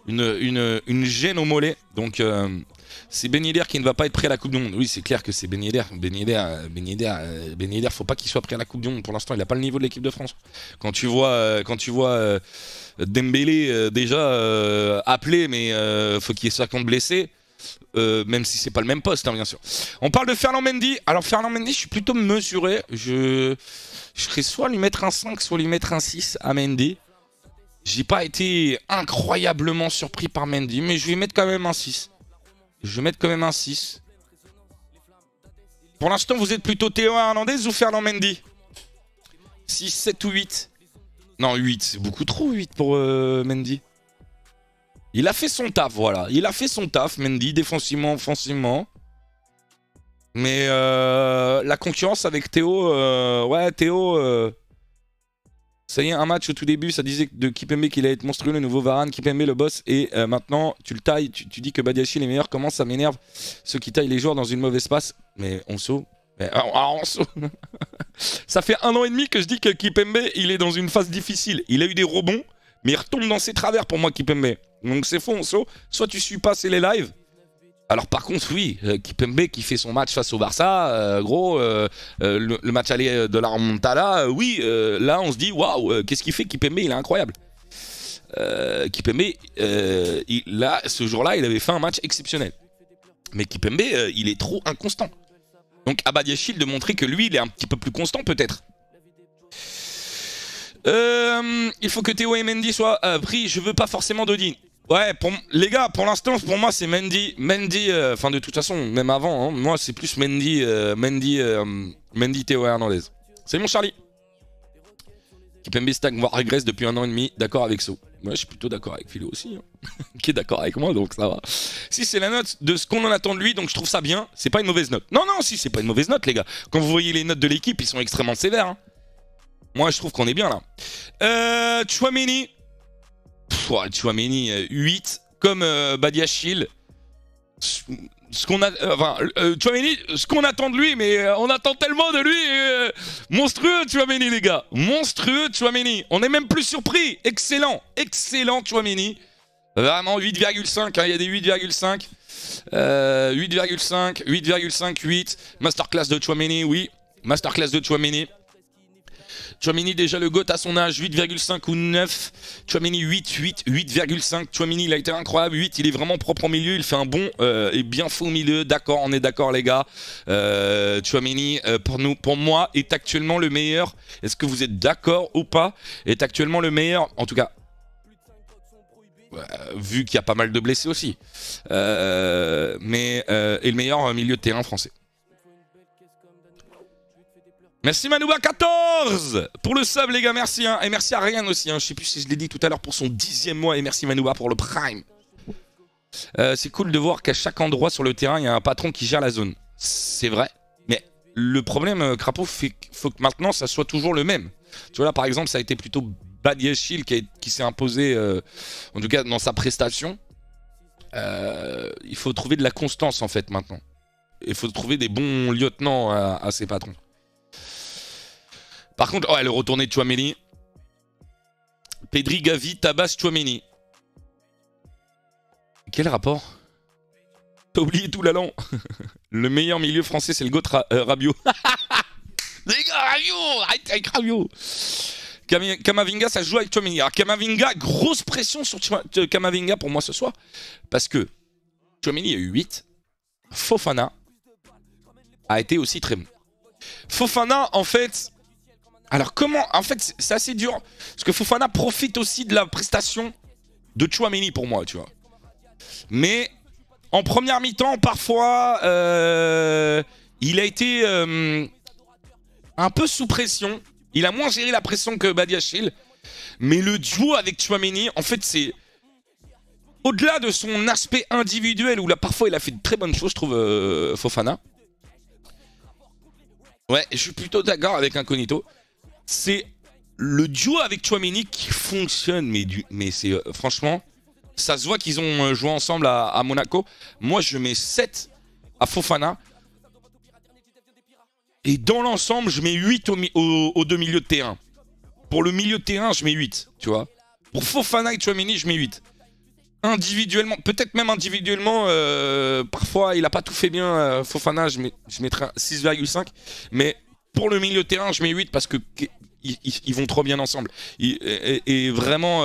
une gêne au mollet. Donc, c'est Ben Yedder qui ne va pas être pris à la Coupe du Monde. Oui, c'est clair que c'est Ben Yedder. Ben Yedder, faut pas qu'il soit pris à la Coupe du Monde. Pour l'instant, il n'a pas le niveau de l'équipe de France. Quand tu vois Dembélé déjà appelé, mais faut qu'il y ait 50 blessés. Même si c'est pas le même poste, hein, bien sûr. On parle de Ferland Mendy. Alors Ferland Mendy, je suis plutôt mesuré. Je serais soit lui mettre un 5, soit lui mettre un 6 à Mendy. J'ai pas été incroyablement surpris par Mendy, mais je vais mettre quand même un 6. Je vais mettre quand même un 6. Pour l'instant, vous êtes plutôt Théo Hernandez ou Ferland Mendy? 6, 7 ou 8? Non, 8, c'est beaucoup trop 8 pour Mendy. Il a fait son taf, voilà. Il a fait son taf, Mendy, défensivement, offensivement. Mais la concurrence avec Théo... ouais, Théo... ça y est, un match au tout début, ça disait de Kimpembe qu'il allait être monstrueux, le nouveau Varane, Kimpembe le boss. Et maintenant, tu le tailles, tu dis que Badiachil est meilleur. Comment ça m'énerve, ceux qui taillent les joueurs dans une mauvaise passe. Mais Onso... Onso... Ça fait 1 an et demi que je dis que Kimpembe, il est dans une phase difficile. Il a eu des rebonds, mais il retombe dans ses travers pour moi, Kimpembe. Donc c'est faux, Onso. Soit tu suis pas, c'est les lives. Alors par contre, oui, Kimpembe qui fait son match face au Barça, gros, le match aller de la remontada, oui, là on se dit, waouh, qu'est-ce qu'il fait Kimpembe, il est incroyable. Kimpembe, là, ce jour-là, il avait fait un match exceptionnel. Mais Kimpembe, il est trop inconstant. Donc à Badiachil de montrer que lui, il est un petit peu plus constant peut-être. Il faut que Théo et Mendy soient pris, je veux pas forcément d'Odin. Ouais, les gars, pour l'instant, pour moi, c'est Mendy. Enfin, de toute façon, même avant, hein, moi, c'est plus Mendy, Théo Hernandez. C'est mon Charlie. Kimpembe stagne, voire régresse depuis 1 an et demi. D'accord avec So. Moi, je suis plutôt d'accord avec Philo aussi. Hein, qui est d'accord avec moi, donc ça va. Si c'est la note de ce qu'on en attend de lui, donc je trouve ça bien. C'est pas une mauvaise note. Non, non, si, c'est pas une mauvaise note, les gars. Quand vous voyez les notes de l'équipe, ils sont extrêmement sévères. Hein. Moi, je trouve qu'on est bien là. Tchouaméni. Tchouaméni 8 comme Badiachil. Ce qu'on a, Tchouaméni, ce qu'on attend de lui, mais on attend tellement de lui. Monstrueux Tchouaméni, les gars. Monstrueux Tchouaméni. On est même plus surpris. Excellent. Excellent Tchouaméni. Vraiment 8,5. Hein, il y a des 8,5. 8,5. 8,5. 8. Masterclass de Tchouaméni, oui. Masterclass de Tchouaméni. Tchouaméni déjà le GOAT à son âge, 8,5 ou 9. Tchouaméni 8,5. Tchouaméni il a été incroyable, 8, il est vraiment propre en milieu, il fait un bon et bien faux au milieu. D'accord, on est d'accord les gars. Tchouaméni pour moi est actuellement le meilleur. Est-ce que vous êtes d'accord ou pas? Est actuellement le meilleur, en tout cas. Vu qu'il y a pas mal de blessés aussi. Mais est le meilleur milieu de terrain français. Merci Manouba 14 pour le sub les gars, merci hein. Et merci à Ryan aussi hein. Je sais plus si je l'ai dit tout à l'heure pour son 10e mois. Et merci Manouba pour le prime. C'est cool de voir qu'à chaque endroit sur le terrain il y a un patron qui gère la zone. C'est vrai. Mais le problème Crapaud, faut que maintenant ça soit toujours le même. Tu vois là par exemple ça a été plutôt Badiachil qui s'est imposé en tout cas dans sa prestation. Il faut trouver de la constance en fait maintenant. Il faut trouver des bons lieutenants à ces patrons. Par contre, ouais, le retourné de Tchouaméni. Pedri, Gavi, Tabas, Tchouaméni. Quel rapport? T'as oublié tout l'allant. Le meilleur milieu français, c'est le GOAT Rabiot. Les gars, Rabiot, arrête avec Rabiot. Kamavinga, ça joue avec Tchouaméni. Alors Kamavinga, grosse pression sur Kamavinga pour moi ce soir. Parce que Tchouaméni a eu 8. Fofana a été aussi très bon. Fofana, en fait... Alors comment... En fait, c'est assez dur. Parce que Fofana profite aussi de la prestation de Tchouaméni pour moi, tu vois. Mais en première mi-temps, parfois, il a été un peu sous pression. Il a moins géré la pression que Badiachil. Mais le duo avec Tchouaméni, en fait, c'est... au-delà de son aspect individuel, où là parfois il a fait de très bonnes choses, je trouve, Fofana. Ouais, je suis plutôt d'accord avec Incognito. C'est le duo avec Tchouaméni qui fonctionne, mais c'est franchement, ça se voit qu'ils ont joué ensemble à Monaco. Moi, je mets 7 à Fofana. Et dans l'ensemble, je mets 8 aux deux milieux de terrain. Pour le milieu de terrain, je mets 8, tu vois. Pour Fofana et Tchouaméni, je mets 8. Individuellement, peut-être même individuellement, parfois il a pas tout fait bien. Fofana, je mettrais 6,5. Mais pour le milieu de terrain, je mets 8 parce que ils vont trop bien ensemble. Et vraiment,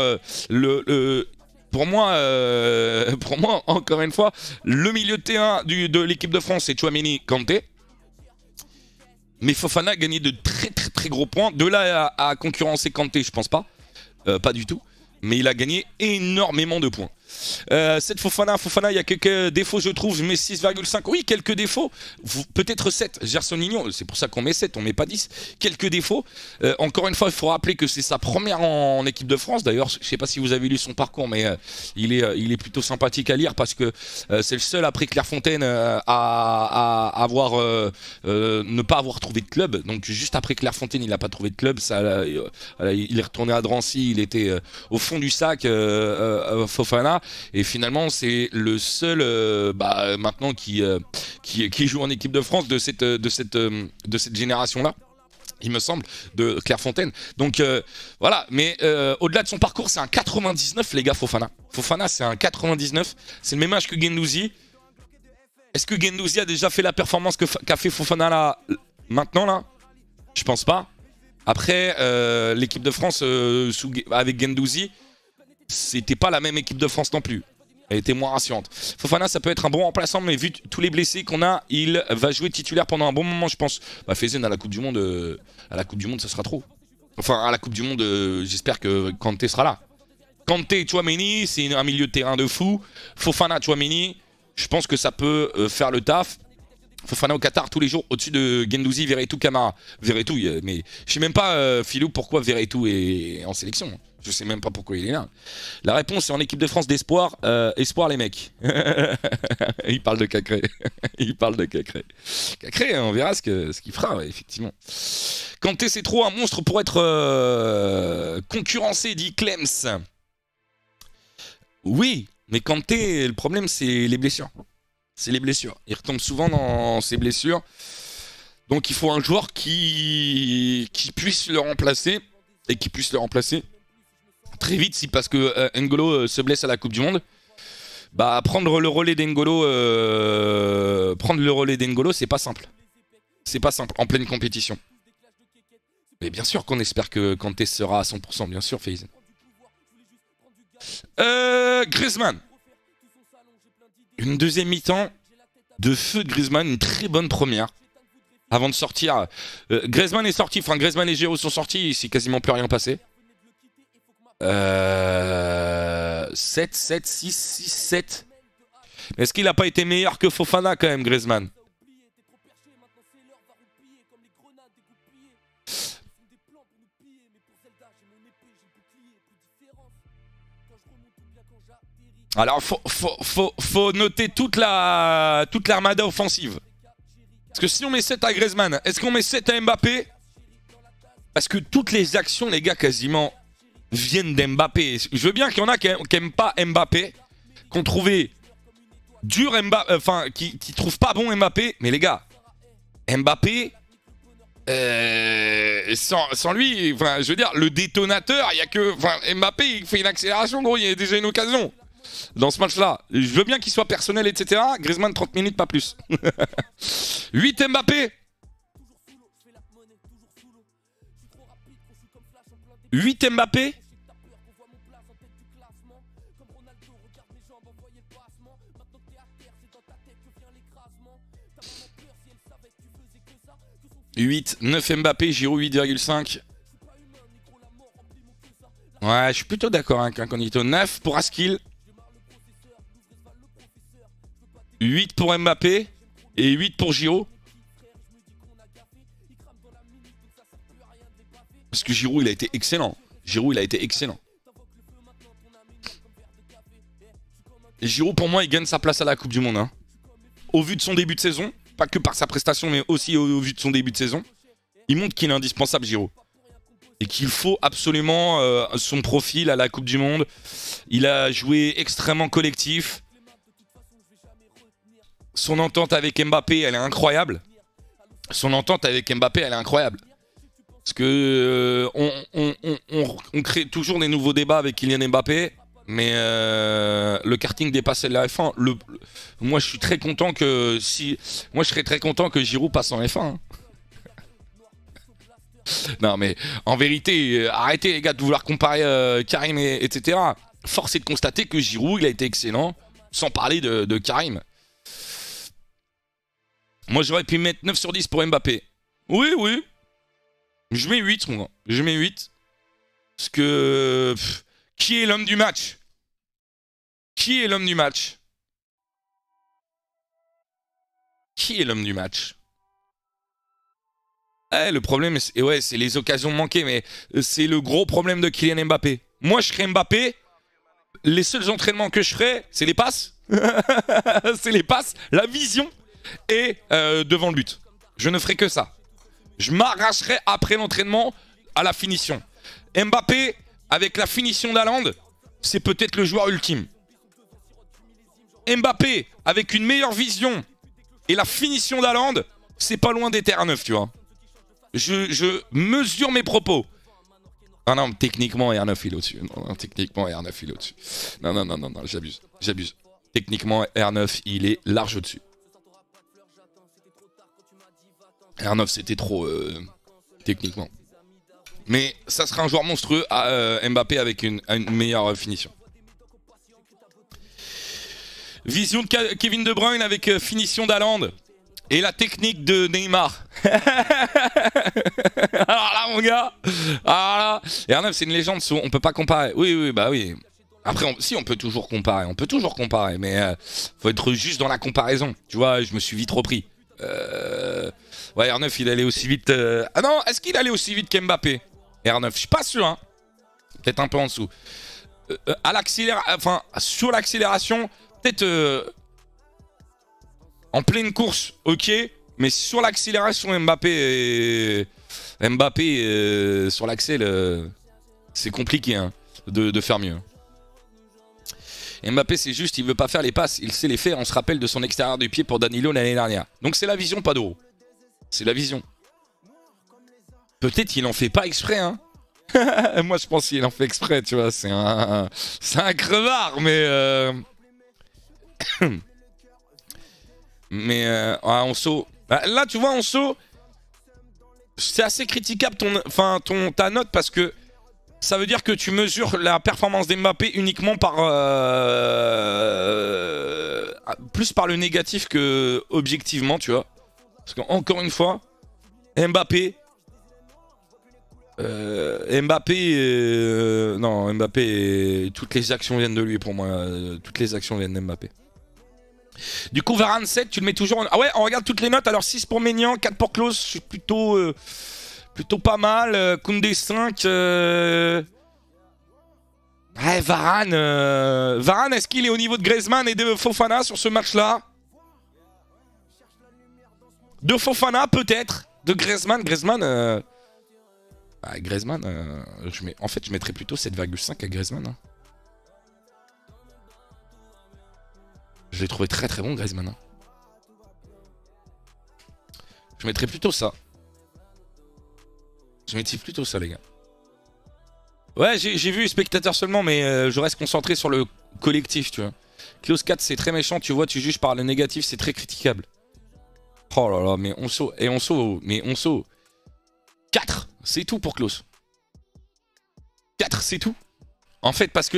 pour moi, encore une fois, le milieu de terrain de l'équipe de France, c'est Tchouaméni, Kanté. Mais Fofana a gagné de très gros points. De là à concurrencer Kanté, je pense pas. Pas du tout. Mais il a gagné énormément de points. Cette Fofana, il y a quelques défauts, je trouve. Je mets 6,5. Oui, quelques défauts. Peut-être 7. Gersonigno, c'est pour ça qu'on met 7, on met pas 10. Quelques défauts. Encore une fois, il faut rappeler que c'est sa première en équipe de France. D'ailleurs, je sais pas si vous avez lu son parcours, mais il est plutôt sympathique à lire parce que c'est le seul après Clairefontaine à avoir ne pas avoir trouvé de club. Donc juste après Clairefontaine, il n'a pas trouvé de club. Il est retourné à Drancy, il était au fond du sac, Fofana. Et finalement, c'est le seul maintenant qui joue en équipe de France de cette génération-là, il me semble, de Clairefontaine. Donc voilà, mais au-delà de son parcours, c'est un 99, les gars, Fofana. Fofana, c'est un 99. C'est le même âge que Guendouzi. Est-ce que Guendouzi a déjà fait la performance qu'a fait Fofana là, maintenant là? Je pense pas. Après, l'équipe de France avec Guendouzi, c'était pas la même équipe de France non plus. Elle était moins rassurante. Fofana, ça peut être un bon remplaçant, mais vu tous les blessés qu'on a, il va jouer titulaire pendant un bon moment, je pense. Faizen à la Coupe du Monde, ça sera trop. Enfin, à la Coupe du Monde, j'espère que Kanté sera là. Kanté, Tchouaméni, c'est un milieu de terrain de fou. Fofana, Tchouaméni, je pense que ça peut faire le taf. Fofana au Qatar tous les jours au-dessus de Guendouzi, Verretou, Camara. Verretou, mais je sais même pas, Philou, pourquoi Verretou est en sélection. Je sais même pas pourquoi il est là. La réponse est en équipe de France d'espoir. Espoir, les mecs. Il parle de Cacré. Il parle de Cacré. Cacré, on verra ce qu'il fera, ouais, effectivement. Kanté, c'est trop un monstre pour être concurrencé, dit Clems. Oui, mais Kanté, le problème, c'est les blessures. C'est les blessures. Il retombe souvent dans ses blessures. Donc il faut un joueur qui puisse le remplacer. Et qui puisse le remplacer très vite, si parce que N'Golo se blesse à la Coupe du Monde. Prendre le relais d'N'Golo, c'est pas simple. C'est pas simple en pleine compétition. Mais bien sûr qu'on espère que Kanté sera à 100%, bien sûr, FaZe. Griezmann. Une deuxième mi-temps de feu de Griezmann, une très bonne première. Avant de sortir, Griezmann est sorti, enfin Griezmann et Giroud sont sortis, il s'est quasiment plus rien passé. 7, 7, 6, 6, 7. Mais est-ce qu'il n'a pas été meilleur que Fofana quand même, Griezmann? Alors, faut noter toute l'armada offensive. Parce que si on met 7 à Griezmann, est-ce qu'on met 7 à Mbappé? Parce que toutes les actions, les gars, quasiment viennent d'Mbappé. Je veux bien qu'il y en a qui n'aiment pas Mbappé, qui ont trouvé dur Mbappé, enfin, qui trouvent pas bon Mbappé. Mais les gars, Mbappé, sans lui, enfin, je veux dire, le détonateur, il y a que, enfin, Mbappé, il fait une accélération, gros, il y a déjà une occasion. Dans ce match-là, je veux bien qu'il soit personnel, etc. Griezmann, 30 minutes, pas plus. 8 Mbappé. 8 Mbappé. « 8, 9 Mbappé, Giroud 8,5. Ouais, je suis plutôt d'accord avec Incognito. 9 pour Askil. 8 pour Mbappé et 8 pour Giroud. Parce que Giroud, il a été excellent. Giroud, il a été excellent. Et Giroud, pour moi, il gagne sa place à la Coupe du Monde. Hein. Au vu de son début de saison, pas que par sa prestation, mais aussi au vu de son début de saison, il montre qu'il est indispensable, Giroud. Et qu'il faut absolument son profil à la Coupe du Monde. Il a joué extrêmement collectif. Son entente avec Mbappé, elle est incroyable. Son entente avec Mbappé, elle est incroyable. Parce que on crée toujours des nouveaux débats avec Kylian Mbappé. Mais le karting dépasse la F1. Moi, je suis très content que moi, je serais très content que Giroud passe en F1. Hein. Non, mais en vérité, arrêtez les gars de vouloir comparer Karim etc. Force est de constater que Giroud, il a été excellent, sans parler de Karim. Moi, j'aurais pu mettre 9 sur 10 pour Mbappé. Oui, oui. Je mets 8, moi. Je mets 8. Parce que... qui est l'homme du match? Qui est l'homme du match? Qui est l'homme du match? Le problème, c'est les occasions manquées, mais c'est le gros problème de Kylian Mbappé. Moi, je serais Mbappé. Les seuls entraînements que je ferais, c'est les passes. C'est les passes, la vision et devant le but. Je ne ferai que ça. Je m'arracherai après l'entraînement à la finition. Mbappé, avec la finition d'Haaland, c'est peut-être le joueur ultime. Mbappé, avec une meilleure vision et la finition d'Haaland, c'est pas loin d'être R9, tu vois. Je mesure mes propos. Ah non, techniquement, R9, il est au-dessus. Non, techniquement, R9, il est au-dessus. Non, j'abuse. J'abuse. Techniquement, R9, il est large au-dessus. R9, c'était trop, techniquement. Mais ça sera un joueur monstrueux à Mbappé avec une meilleure finition. Vision de Kevin De Bruyne avec finition d'Haaland. Et la technique de Neymar. Alors là, mon gars. Alors là. R9, c'est une légende. On peut pas comparer. Oui, bah oui. Après, si, on peut toujours comparer. On peut toujours comparer. Mais faut être juste dans la comparaison. Tu vois, je me suis vite repris. Ouais, R9, il allait aussi vite. Ah non, est-ce qu'il allait aussi vite qu'Mbappé? R9, je suis pas sûr. Hein. Peut-être un peu en dessous. À enfin, sur l'accélération, peut-être. En pleine course, ok, mais sur l'accélération, Mbappé sur l'accel, c'est compliqué hein, de faire mieux. Mbappé, c'est juste, il veut pas faire les passes, il sait les faire. On se rappelle de son extérieur du pied pour Danilo l'année dernière. Donc c'est la vision, pas d'euro. C'est la vision. Peut-être qu'il en fait pas exprès, hein. Moi, je pense qu'il en fait exprès, tu vois. C'est un crevard, mais... Mais Anso, là tu vois Anso, c'est assez critiquable ta note parce que ça veut dire que tu mesures la performance d'Mbappé uniquement par plus par le négatif que objectivement, tu vois. Parce qu'encore une fois, Mbappé, toutes les actions viennent de lui pour moi. Toutes les actions viennent d'Mbappé. Du coup, Varane 7, tu le mets toujours en... Ah ouais, on regarde toutes les notes. Alors 6 pour Maignan, 4 pour Klose. Je suis plutôt pas mal. Koundé 5. Ouais, Varane. Varane, est-ce qu'il est au niveau de Griezmann et de Fofana sur ce match-là? De Fofana, peut-être. De Griezmann. Griezmann, en fait, je mettrais plutôt 7,5 à Griezmann. Hein. Je l'ai trouvé très très bon, Griezmann. Hein. Je mettrais plutôt ça. Je mettrais plutôt ça, les gars. Ouais, j'ai vu spectateurs seulement, mais je reste concentré sur le collectif, tu vois. Klose 4, c'est très méchant, tu vois, tu juges par le négatif, c'est très critiquable. Oh là là, mais Onso, 4, c'est tout pour Klose. 4, c'est tout. En fait, parce que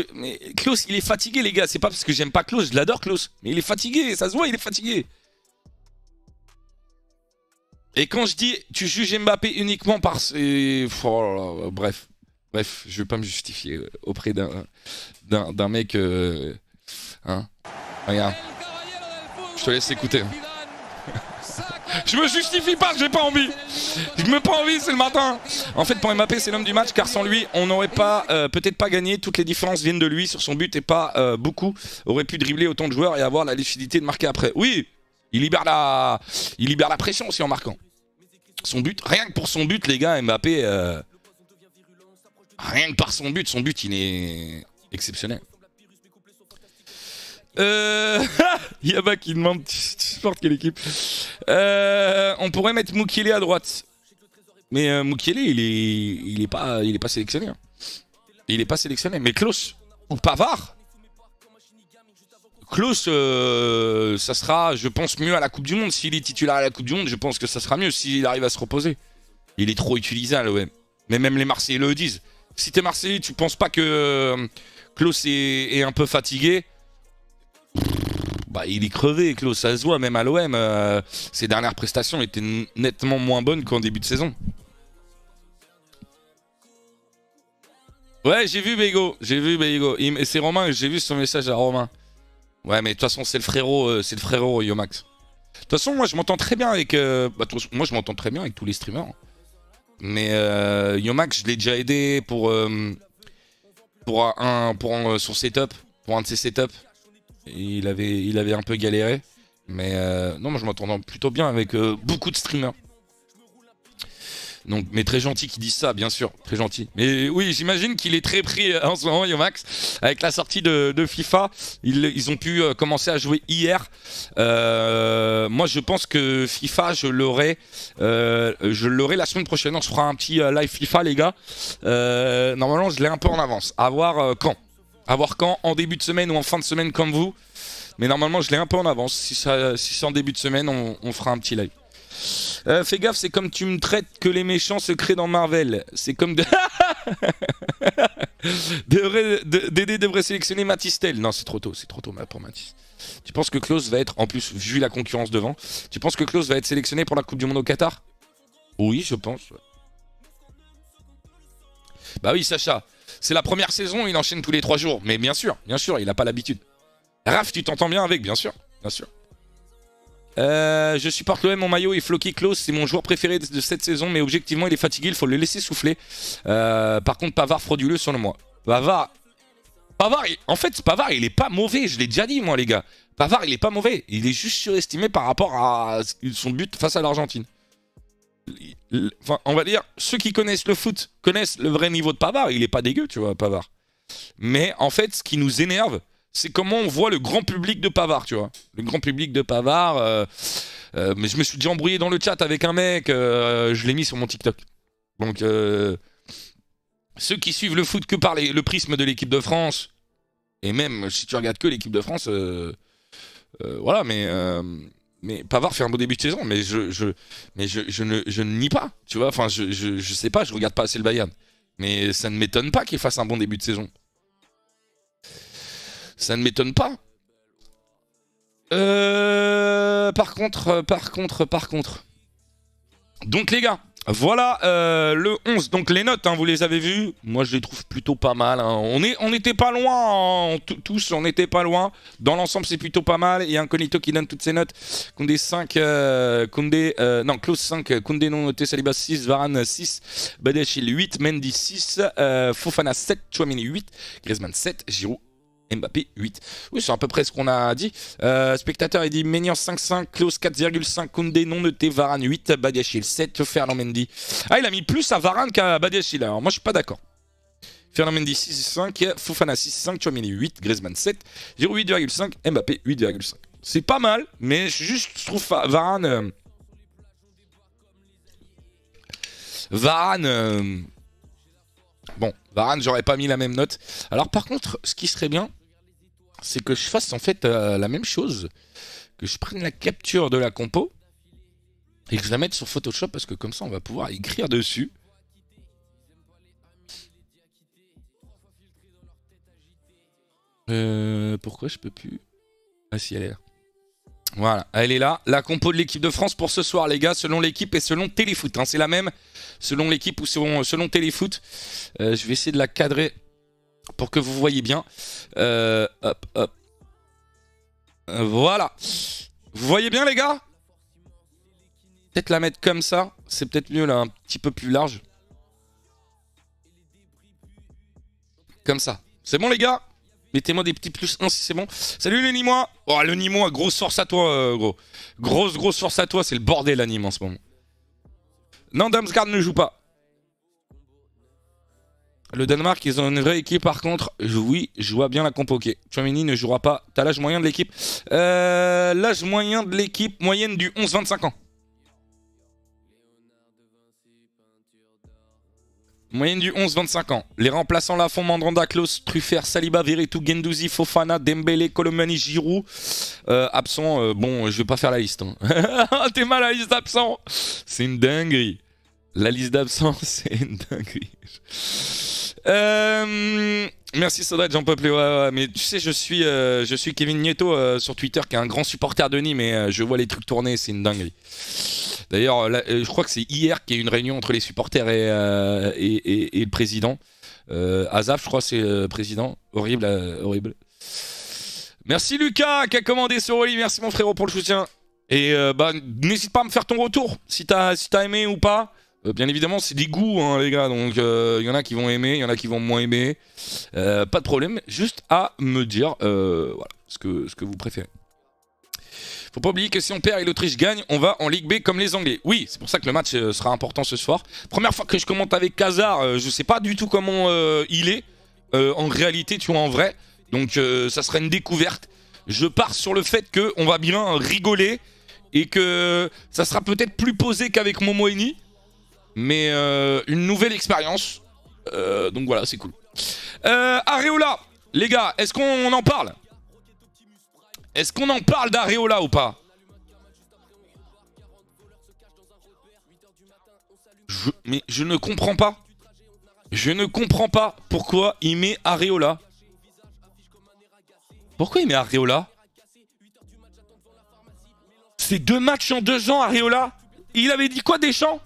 Klose, il est fatigué, les gars. C'est pas parce que j'aime pas Klose, je l'adore, Klose. Mais il est fatigué, ça se voit, il est fatigué. Et quand je dis, tu juges Mbappé uniquement par... Oh là là, bref, je vais pas me justifier auprès d'un mec... Hein. Regarde. Je te laisse écouter. Je me justifie pas, j'ai pas envie. Je me pas envie, c'est le matin. En fait, pour Mbappé, c'est l'homme du match, car sans lui, on n'aurait pas, peut-être pas gagné. Toutes les différences viennent de lui sur son but et pas beaucoup. Aurait pu dribbler autant de joueurs et avoir la lucidité de marquer après. Oui, il libère la pression aussi en marquant. Son but, rien que pour son but, les gars, Mbappé, rien que par son but, il est exceptionnel. Yaba qui demande tu supportes quelle équipe. On pourrait mettre Mukiele à droite. Mais Mukiele il est pas sélectionné. Hein. Il est pas sélectionné. Mais Klose ou Pavard. Klose ça sera je pense mieux à la Coupe du Monde. S'il est titulaire à la Coupe du Monde, je pense que ça sera mieux s'il arrive à se reposer. Il est trop utilisé à l'OM. Mais même les Marseillais le disent. Si t'es Marseillais, tu penses pas que Klose est un peu fatigué? Bah, il est crevé, Klose, ça se voit, même à l'OM. Ses dernières prestations étaient nettement moins bonnes qu'en début de saison. Ouais, j'ai vu Bego. C'est Romain, j'ai vu son message à Romain. Ouais, mais de toute façon, c'est le frérot Yomax. De toute façon, moi, je m'entends très bien avec... moi, je m'entends très bien avec tous les streamers. Mais Yomax, je l'ai déjà aidé pour son setup, pour un de ses setups. Il avait un peu galéré. Mais non, moi je m'entends plutôt bien avec beaucoup de streamers. Donc, mais très gentil qu'ils disent ça, bien sûr, très gentil. Mais oui, j'imagine qu'il est très pris en ce moment, Yomax, avec la sortie de FIFA. Ils ont pu commencer à jouer hier. Moi, je pense que FIFA, je l'aurai la semaine prochaine. On se fera un petit live FIFA, les gars. Normalement, je l'ai un peu en avance. À voir quand. À voir quand, en début de semaine ou en fin de semaine comme vous. Mais normalement, je l'ai un peu en avance. Si c'est en début de semaine, on fera un petit live. Fais gaffe, c'est comme tu me traites que les méchants se créent dans Marvel. C'est comme Dédé devrait sélectionner Matistel. Non, c'est trop tôt pour Mathis. Tu penses que Klose va être, en plus, vu la concurrence devant, tu penses que Klose va être sélectionné pour la Coupe du Monde au Qatar? Oui, je pense. Bah oui, Sacha. C'est la première saison, il enchaîne tous les 3 jours. Mais bien sûr, il a pas l'habitude. Raph, tu t'entends bien avec, bien sûr. Je supporte l'OM, mon maillot et Floki Klose, c'est mon joueur préféré de cette saison, mais objectivement il est fatigué, il faut le laisser souffler. Par contre, Pavard frauduleux selon moi. Pavard, en fait, Pavard il est pas mauvais, je l'ai déjà dit moi les gars. Pavard il est pas mauvais, il est juste surestimé par rapport à son but face à l'Argentine. Enfin, on va dire, ceux qui connaissent le foot connaissent le vrai niveau de Pavard, il est pas dégueu, tu vois, Pavard. Mais en fait, ce qui nous énerve, c'est comment on voit le grand public de Pavard, tu vois. Le grand public de Pavard. Mais je me suis déjà embrouillé dans le chat avec un mec. Je l'ai mis sur mon TikTok. Donc, ceux qui suivent le foot que par le prisme de l'équipe de France, et même si tu regardes que l'équipe de France, voilà, mais Pavard fait un beau début de saison, mais je ne nie pas, tu vois. Enfin, je sais pas, je regarde pas assez le Bayern. Mais ça ne m'étonne pas qu'il fasse un bon début de saison. Ça ne m'étonne pas. Par contre. Donc les gars, voilà le 11. Donc les notes, hein, vous les avez vues. Moi je les trouve plutôt pas mal. Hein. On était pas loin, hein. Tous on était pas loin. Dans l'ensemble c'est plutôt pas mal. Il y a Incognito qui donne toutes ses notes. Koundé 5, Klose 5, Koundé non noté, Saliba 6, Varane 6, Badiashile 8, Mendy 6, Fofana 7, Tchouaméni 8, Griezmann 7, Giroud Mbappé 8. Oui, c'est à peu près ce qu'on a dit. Spectateur, il dit Maignan 5,5, Klose 4,5, Koundé non noté, Varane 8, Badiashile 7, Ferland Mendy. Ah, il a mis plus à Varane qu'à Badiashile. Alors, moi, je suis pas d'accord. Ferland Mendy 6,5, Fofana 6,5, Tchouaméni 8, Griezmann 7, Giroud 8,5, Mbappé 8,5. C'est pas mal, mais juste, je trouve Varane. Bon, Varane, j'aurais pas mis la même note. Alors, par contre, ce qui serait bien, c'est que je fasse en fait la même chose, que je prenne la capture de la compo et que je la mette sur Photoshop parce que comme ça on va pouvoir écrire dessus. Pourquoi je peux plus? Ah si, elle est là. Voilà, elle est là. La compo de l'équipe de France pour ce soir, les gars, selon l'équipe et selon Téléfoot. Hein, c'est la même selon l'équipe ou selon Téléfoot. Je vais essayer de la cadrer pour que vous voyez bien. Hop. Voilà. Vous voyez bien, les gars? Peut-être la mettre comme ça. C'est peut-être mieux là, un petit peu plus large. Comme ça. C'est bon les gars? Mettez-moi des petits plus 1 si c'est bon. Salut le Nîmois. Oh le Nîmois, grosse force à toi gros. Grosse force à toi, c'est le bordel à Nîmes en ce moment. Non, Damsgaard ne joue pas. Le Danemark, ils ont une vraie équipe par contre. Oui, je vois bien la compo. Ok. Tchouaméni ne jouera pas. T'as l'âge moyen de l'équipe. L'âge moyen de l'équipe, moyenne du 11-25 ans. Moyenne du 11-25 ans. Les remplaçants Lafont, Mandanda, Klose, Truffert, Saliba, Veretout, Guendouzi, Fofana, Dembélé, Colomani, Giroud. Absent, bon, je vais pas faire la liste. Hein. T'es mal à la liste d'absents. C'est une dinguerie. La liste d'absents, c'est une dinguerie. Merci Sodred, j'en peux plus. Ouais, mais tu sais, je suis Kevin Nieto sur Twitter, qui est un grand supporter de Nîmes, et je vois les trucs tourner, c'est une dinguerie. D'ailleurs, je crois que c'est hier qu'il y a eu une réunion entre les supporters et le président. Azaf, je crois, c'est le président. Horrible, horrible. Merci Lucas qui a commandé ce Rolly. Merci mon frérot pour le soutien. Et bah, n'hésite pas à me faire ton retour si t'as aimé ou pas. Bien évidemment, c'est des goûts, hein, les gars. Donc, il y en a qui vont aimer, il y en a qui vont moins aimer. Pas de problème. Juste à me dire voilà, ce que vous préférez. Faut pas oublier que si on perd et l'Autriche gagne, on va en Ligue B comme les Anglais. Oui, c'est pour ça que le match sera important ce soir. Première fois que je commente avec Khazar, je sais pas du tout comment il est en réalité, tu vois, en vrai. Donc ça serait une découverte. Je pars sur le fait qu'on va bien rigoler et que ça sera peut-être plus posé qu'avec Momo Eni. Mais une nouvelle expérience. Donc voilà, c'est cool. Areola, les gars, est-ce qu'on en parle? Est-ce qu'on en parle d'Areola ou pas? Mais je ne comprends pas. Je ne comprends pas pourquoi il met Areola. Pourquoi il met Areola? C'est 2 matchs en 2 ans, Areola. Il avait dit quoi, Deschamps?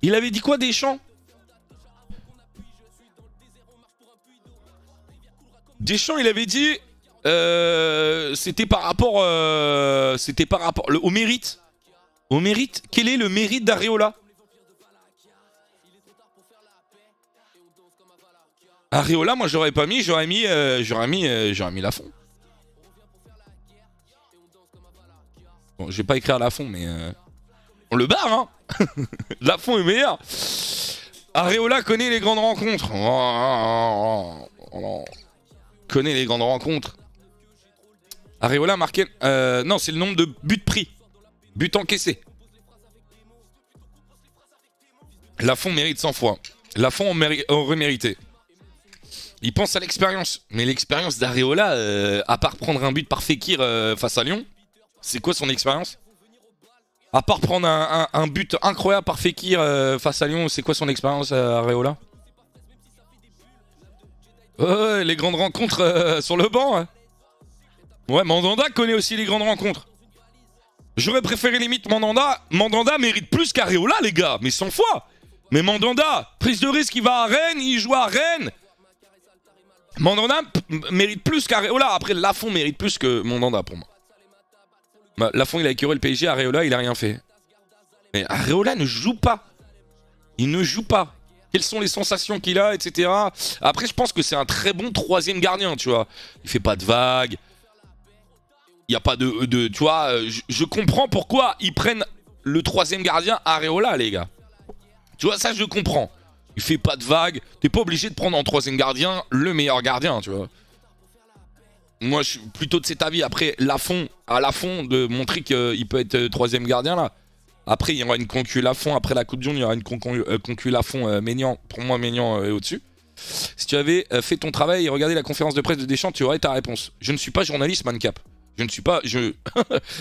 Il avait dit quoi, Deschamps? Deschamps, il avait dit... c'était par rapport au mérite. Au mérite. Quel est le mérite d'Areola? Areola, moi j'aurais pas mis, j'aurais mis Lafont. Bon, je vais pas écrire Lafont, mais on le barre, hein. Lafont est meilleur. Areola connaît les grandes rencontres. Connaît les grandes rencontres. Areola marqué... non, c'est le nombre de buts pris. Buts encaissés. Lafont mérite 100 fois. Lafont aurait mérité. Il pense à l'expérience. Mais l'expérience d'Areola, à part prendre un but par Fekir face à Lyon, c'est quoi son expérience? À part prendre un but incroyable par Fekir face à Lyon, c'est quoi son expérience Areola? Ouais, les grandes rencontres sur le banc. Hein. Ouais, Mandanda connaît aussi les grandes rencontres. J'aurais préféré limite Mandanda. Mandanda mérite plus qu'Areola, les gars. Mais 100 fois. Mais Mandanda, prise de risque, il va à Rennes, il joue à Rennes. Mandanda mérite plus qu'Areola. Après, Lafont mérite plus que Mandanda pour moi. Bah, Lafont, il a écœuré le PSG. Areola, il a rien fait. Mais Areola ne joue pas. Il ne joue pas. Quelles sont les sensations qu'il a, etc. Après, je pense que c'est un très bon 3e gardien, tu vois. Il fait pas de vagues. Il n'y a pas de tu vois, je comprends pourquoi ils prennent le 3e gardien Areola, les gars. Tu vois, ça, je comprends. Il fait pas de vagues. T'es pas obligé de prendre en 3e gardien le meilleur gardien, tu vois. Moi, je suis plutôt de cet avis. Après, Lafont, de montrer qu'il peut être 3e gardien, là. Après, il y aura une concu Lafont. Après la Coupe du Monde, il y aura une concu Lafont. Ménian, pour moi, Ménian est au-dessus. Si tu avais fait ton travail et regardé la conférence de presse de Deschamps, tu aurais ta réponse. Je ne suis pas journaliste, Mancap. Je ne suis pas...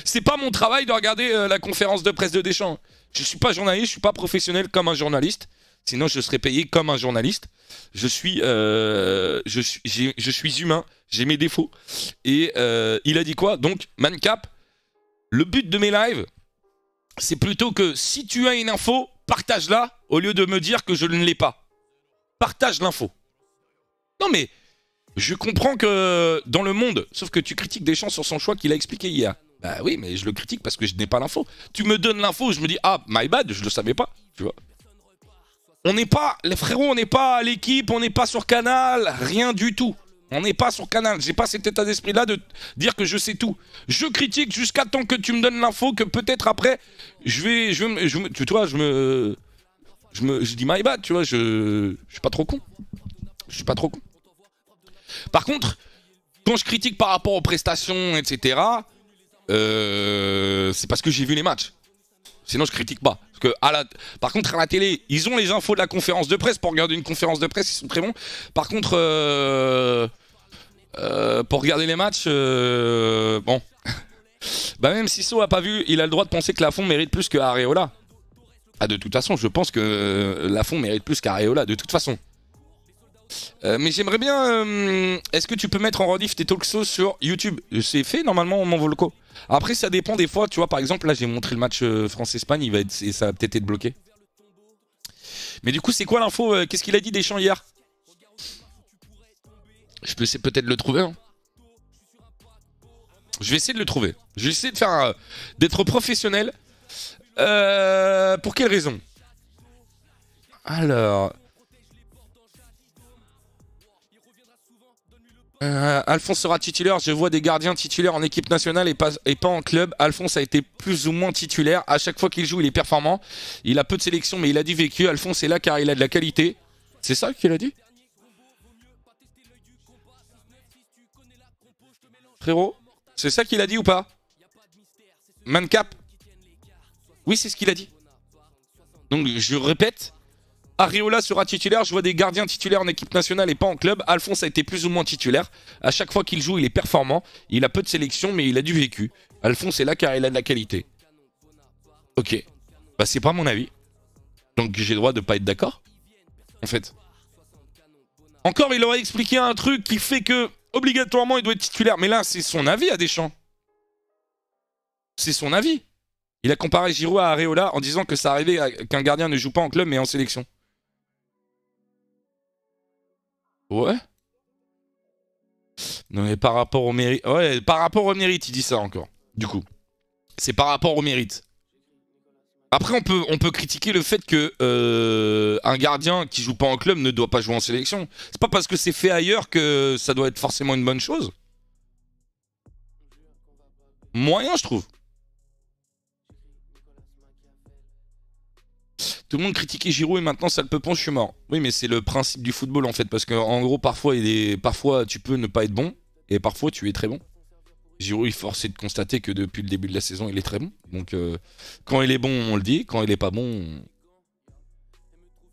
C'est pas mon travail de regarder la conférence de presse de Deschamps. Je ne suis pas journaliste, je ne suis pas professionnel comme un journaliste. Sinon, je serais payé comme un journaliste. Je suis humain, j'ai mes défauts. Et il a dit quoi? Donc, Mancap, le but de mes lives, c'est plutôt que si tu as une info, partage-la au lieu de me dire que je ne l'ai pas. Partage l'info. Non mais, je comprends que dans le monde, sauf que tu critiques Deschamps sur son choix qu'il a expliqué hier. Bah oui, mais je le critique parce que je n'ai pas l'info. Tu me donnes l'info, je me dis, ah, my bad, je le savais pas, tu vois. On n'est pas, les frérots, on n'est pas à l'équipe, on n'est pas sur Canal, rien du tout. On n'est pas sur Canal, j'ai pas cet état d'esprit-là de dire que je sais tout. Je critique jusqu'à temps que tu me donnes l'info, que peut-être après, tu vois, je dis my bad, tu vois, je suis pas trop con. Je suis pas trop con. Par contre, quand je critique par rapport aux prestations, etc., c'est parce que j'ai vu les matchs. Sinon, je critique pas. Parce que par contre, à la télé, ils ont les infos de la conférence de presse. Pour regarder une conférence de presse, ils sont très bons. Par contre, pour regarder les matchs, bon. Bah même si So a pas vu, il a le droit de penser que Lafont mérite plus que Areola. Ah, de toute façon, je pense que Lafont mérite plus qu'Areola, de toute façon. Mais j'aimerais bien... Est-ce que tu peux mettre en rediff tes talk-shows sur YouTube? C'est fait normalement, mon Volco. Après, ça dépend des fois. Tu vois, par exemple, là, j'ai montré le match France-Espagne. Ça va peut-être être bloqué. Mais du coup, c'est quoi l'info? Qu'est-ce qu'il a dit Deschamps hier? Je peux essayer peut-être de le trouver. Hein. Je vais essayer de le trouver. Je vais essayer de faire d'être professionnel. Pour quelle raison? Alors... Alphonse sera titulaire, je vois des gardiens titulaires en équipe nationale et pas en club. Alphonse a été plus ou moins titulaire. À chaque fois qu'il joue, il est performant. Il a peu de sélection, mais il a du vécu. Alphonse est là car il a de la qualité. C'est ça qu'il a dit? Frérot, c'est ça qu'il a dit ou pas? Mancap? Oui, c'est ce qu'il a dit. Donc, je répète. Areola sera titulaire, je vois des gardiens titulaires en équipe nationale et pas en club. Alphonse a été plus ou moins titulaire. À chaque fois qu'il joue, il est performant. Il a peu de sélection, mais il a du vécu. Alphonse est là car il a de la qualité. Ok. Bah c'est pas mon avis. Donc j'ai le droit de pas être d'accord. En fait. Encore, il aurait expliqué un truc qui fait que, obligatoirement, il doit être titulaire. Mais là, c'est son avis à Deschamps. C'est son avis. Il a comparé Giroud à Areola en disant que ça arrivait qu'un gardien ne joue pas en club mais en sélection. Ouais. Non mais par rapport au mérite... Ouais, par rapport au mérite, il dit ça encore. Du coup. C'est par rapport au mérite. Après, on peut critiquer le fait que un gardien qui joue pas en club ne doit pas jouer en sélection. C'est pas parce que c'est fait ailleurs que ça doit être forcément une bonne chose. Moyen, je trouve. Tout le monde critiquait Giroud et maintenant ça le peut pas, je suis mort. Oui, mais c'est le principe du football en fait, parce qu'en gros, parfois tu peux ne pas être bon, et parfois tu es très bon. Giroud, il est forcé de constater que depuis le début de la saison, il est très bon. Donc quand il est bon, on le dit, quand il est pas bon...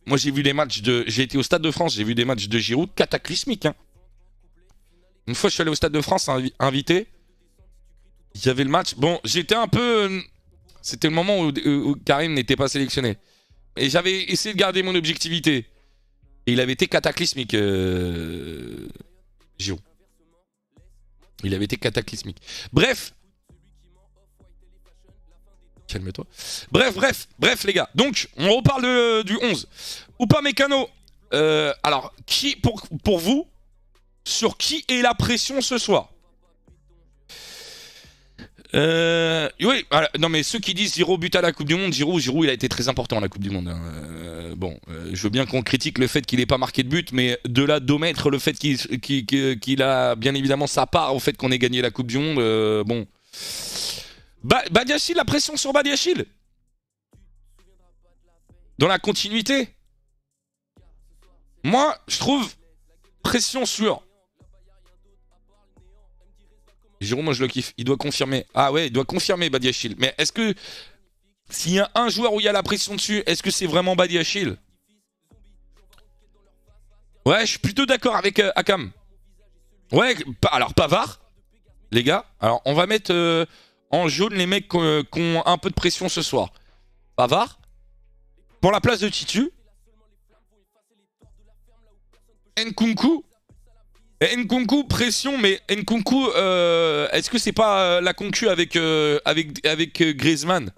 Moi j'ai vu des matchs de... J'ai été au Stade de France, j'ai vu des matchs de Giroud cataclysmiques. Hein. Une fois je suis allé au Stade de France invité, il y avait le match... Bon, j'étais un peu... C'était le moment où Karim n'était pas sélectionné. Et j'avais essayé de garder mon objectivité. Et il avait été cataclysmique, Giroud. Il avait été cataclysmique. Bref. Calme-toi. Bref, les gars. Donc, on reparle du 11. Upamecano. Alors, qui, pour vous, sur qui est la pression ce soir? Oui, alors, non mais ceux qui disent Giroud but à la Coupe du Monde, Giroud il a été très important à la Coupe du Monde. Hein. Je veux bien qu'on critique le fait qu'il n'ait pas marqué de but, mais de là d'omettre le fait qu'il a bien évidemment sa part au fait qu'on ait gagné la Coupe du Monde, bon. Badiachil, la pression sur Badiachil. Dans la continuité. Moi, je trouve pression sur... Giroud, moi je le kiffe, il doit confirmer. Ah ouais, il doit confirmer Badiachil. Mais est-ce que s'il y a un joueur où il y a la pression dessus, est-ce que c'est vraiment Badiachil? Ouais, je suis plutôt d'accord avec Akam. Ouais, alors Pavard, les gars. Alors on va mettre en jaune les mecs qui ont un peu de pression ce soir. Pavard, pour la place de Titu. Nkunku. Nkunku, pression, mais Nkunku, est-ce que c'est pas la concu avec Griezmann?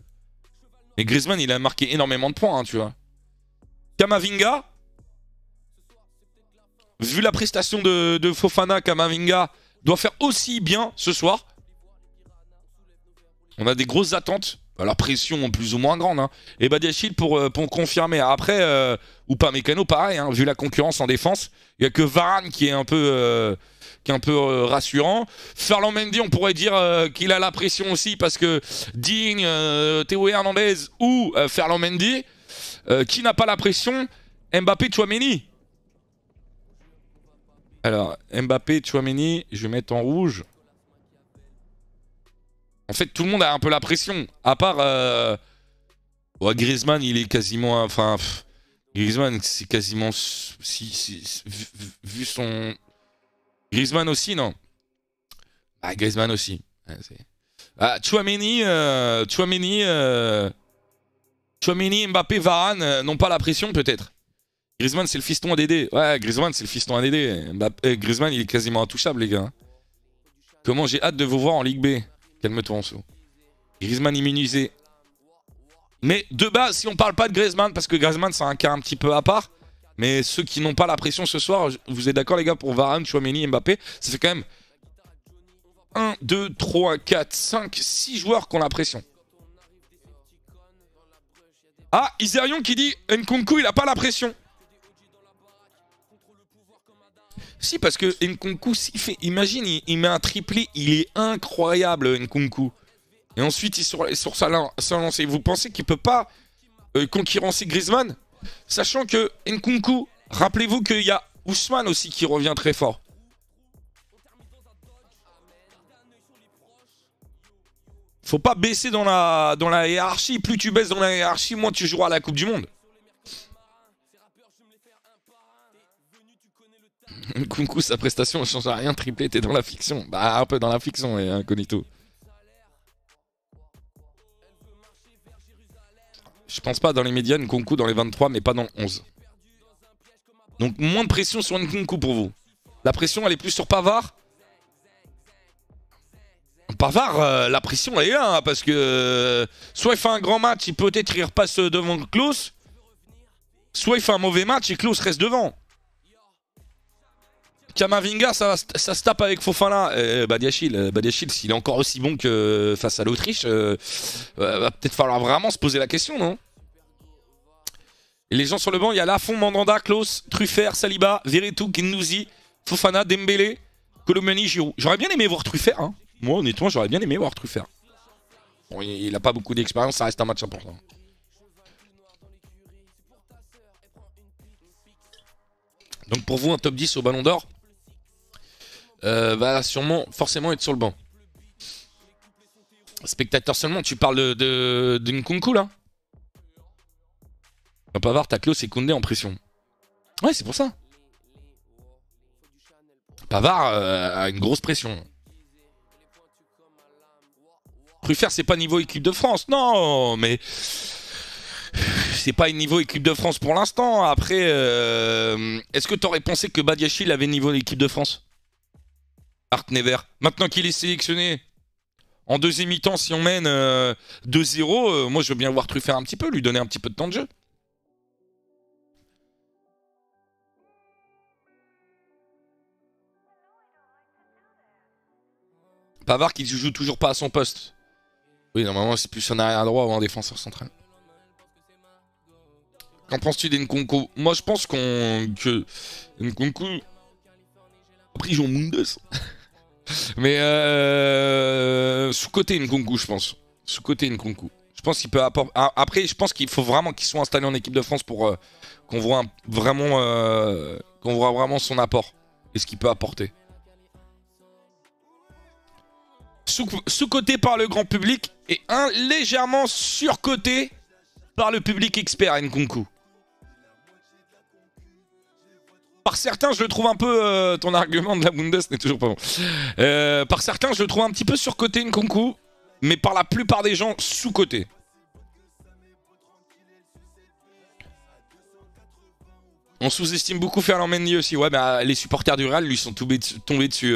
Mais Griezmann, il a marqué énormément de points, hein, tu vois. Kamavinga, vu la prestation de Fofana, Kamavinga doit faire aussi bien ce soir. On a des grosses attentes. Alors pression plus ou moins grande. Hein. Et Badiachil pour confirmer. Après, Upamecano, pareil. Hein, vu la concurrence en défense, il n'y a que Varane qui est un peu, rassurant. Ferland Mendy, on pourrait dire qu'il a la pression aussi parce que Digne, Théo Hernandez ou Ferland Mendy, qui n'a pas la pression? Mbappé, Tchouaméni. Alors, Mbappé, Tchouaméni, je vais mettre en rouge. En fait, tout le monde a un peu la pression. À part... ouais, Griezmann, il est quasiment... Enfin... Griezmann, c'est quasiment... vu son... Griezmann aussi, non? Ah, Griezmann aussi. Ouais, Tchouaméni, Mbappé, Varane n'ont pas la pression, peut-être. Griezmann, c'est le fiston ADD. Ouais, Griezmann, c'est le fiston ADD. Griezmann, il est quasiment intouchable, les gars. Comment j'ai hâte de vous voir en Ligue B. Calme-toi en dessous. Griezmann immunisé. Mais de base, si on parle pas de Griezmann, parce que Griezmann c'est un cas un petit peu à part, mais ceux qui n'ont pas la pression ce soir, vous êtes d'accord les gars, pour Varane, Tchouaméni, Mbappé, ça fait quand même 1, 2, 3, 4, 5, 6 joueurs qui ont la pression. Ah, Iserion qui dit Nkunku il a pas la pression. Si, parce que Nkunku, imagine, il met un triplé, il est incroyable, Nkunku. Et ensuite, il est sur sa lancée. Vous pensez qu'il peut pas concurrencer Griezmann? Sachant que Nkunku, rappelez-vous qu'il y a Ousmane aussi qui revient très fort. Faut pas baisser dans la hiérarchie. Plus tu baisses dans la hiérarchie, moins tu joueras à la Coupe du Monde. Nkunku, sa prestation ne change à rien, triplé, t'es dans la fiction. Bah, un peu dans la fiction, Incognito. Je pense pas dans les médias, Nkunku dans les 23, mais pas dans le 11. Donc, moins de pression sur Nkunku pour vous. La pression, elle est plus sur Pavard. Pavard, la pression, elle est là, hein, parce que soit il fait un grand match, il peut-être il repasse devant Klose, soit il fait un mauvais match et Klose reste devant. Kamavinga, ça se tape avec Fofana. Badiachil, s'il est encore aussi bon que face à l'Autriche, va peut-être falloir vraiment se poser la question, non? Et les gens sur le banc, il y a Lafont, Mandanda, Klose, Truffert, Saliba, Veretout, Guendouzi, Fofana, Dembélé, Colomani, Giroud. J'aurais bien aimé voir Truffert. Hein. Moi, honnêtement, j'aurais bien aimé voir Truffert. Bon, il n'a pas beaucoup d'expérience, ça reste un match important. Donc pour vous, un top 10 au Ballon d'Or va sûrement forcément être sur le banc. Spectateur seulement, tu parles de Nkunku là? On va pas voir, t'as Klose et Koundé en pression. Ouais, c'est pour ça. Pavard a une grosse pression. Truffert, c'est pas niveau équipe de France. Non, mais c'est pas niveau équipe de France pour l'instant. Après, est-ce que t'aurais pensé que Badiachil avait niveau équipe de France? Art Never. Maintenant qu'il est sélectionné en deuxième mi-temps, si on mène 2-0, moi je veux bien voir Truffert un petit peu, lui donner un petit peu de temps de jeu. Pavard qui joue toujours pas à son poste. Oui, normalement c'est plus un arrière droit ou un défenseur central. Qu'en penses-tu d'Nkunku? Moi je pense que Nkunku... Après ils jouent Mundes. Mais sous-côté Nkunku, je pense. Sous-côté Nkunku. Je pense qu'il peut apporter... Après, je pense qu'il faut vraiment qu'il soit installé en équipe de France pour qu'on voit vraiment son apport et ce qu'il peut apporter. Sous-côté par le grand public et légèrement surcoté par le public expert Nkunku. Par certains, je le trouve un peu... ton argument de la Bundes n'est toujours pas bon. Par certains, je le trouve un petit peu surcoté Nkunku, mais par la plupart des gens, sous-coté. On sous-estime beaucoup Ferland Mendy aussi. Ouais, bah, les supporters du Real lui sont tombés dessus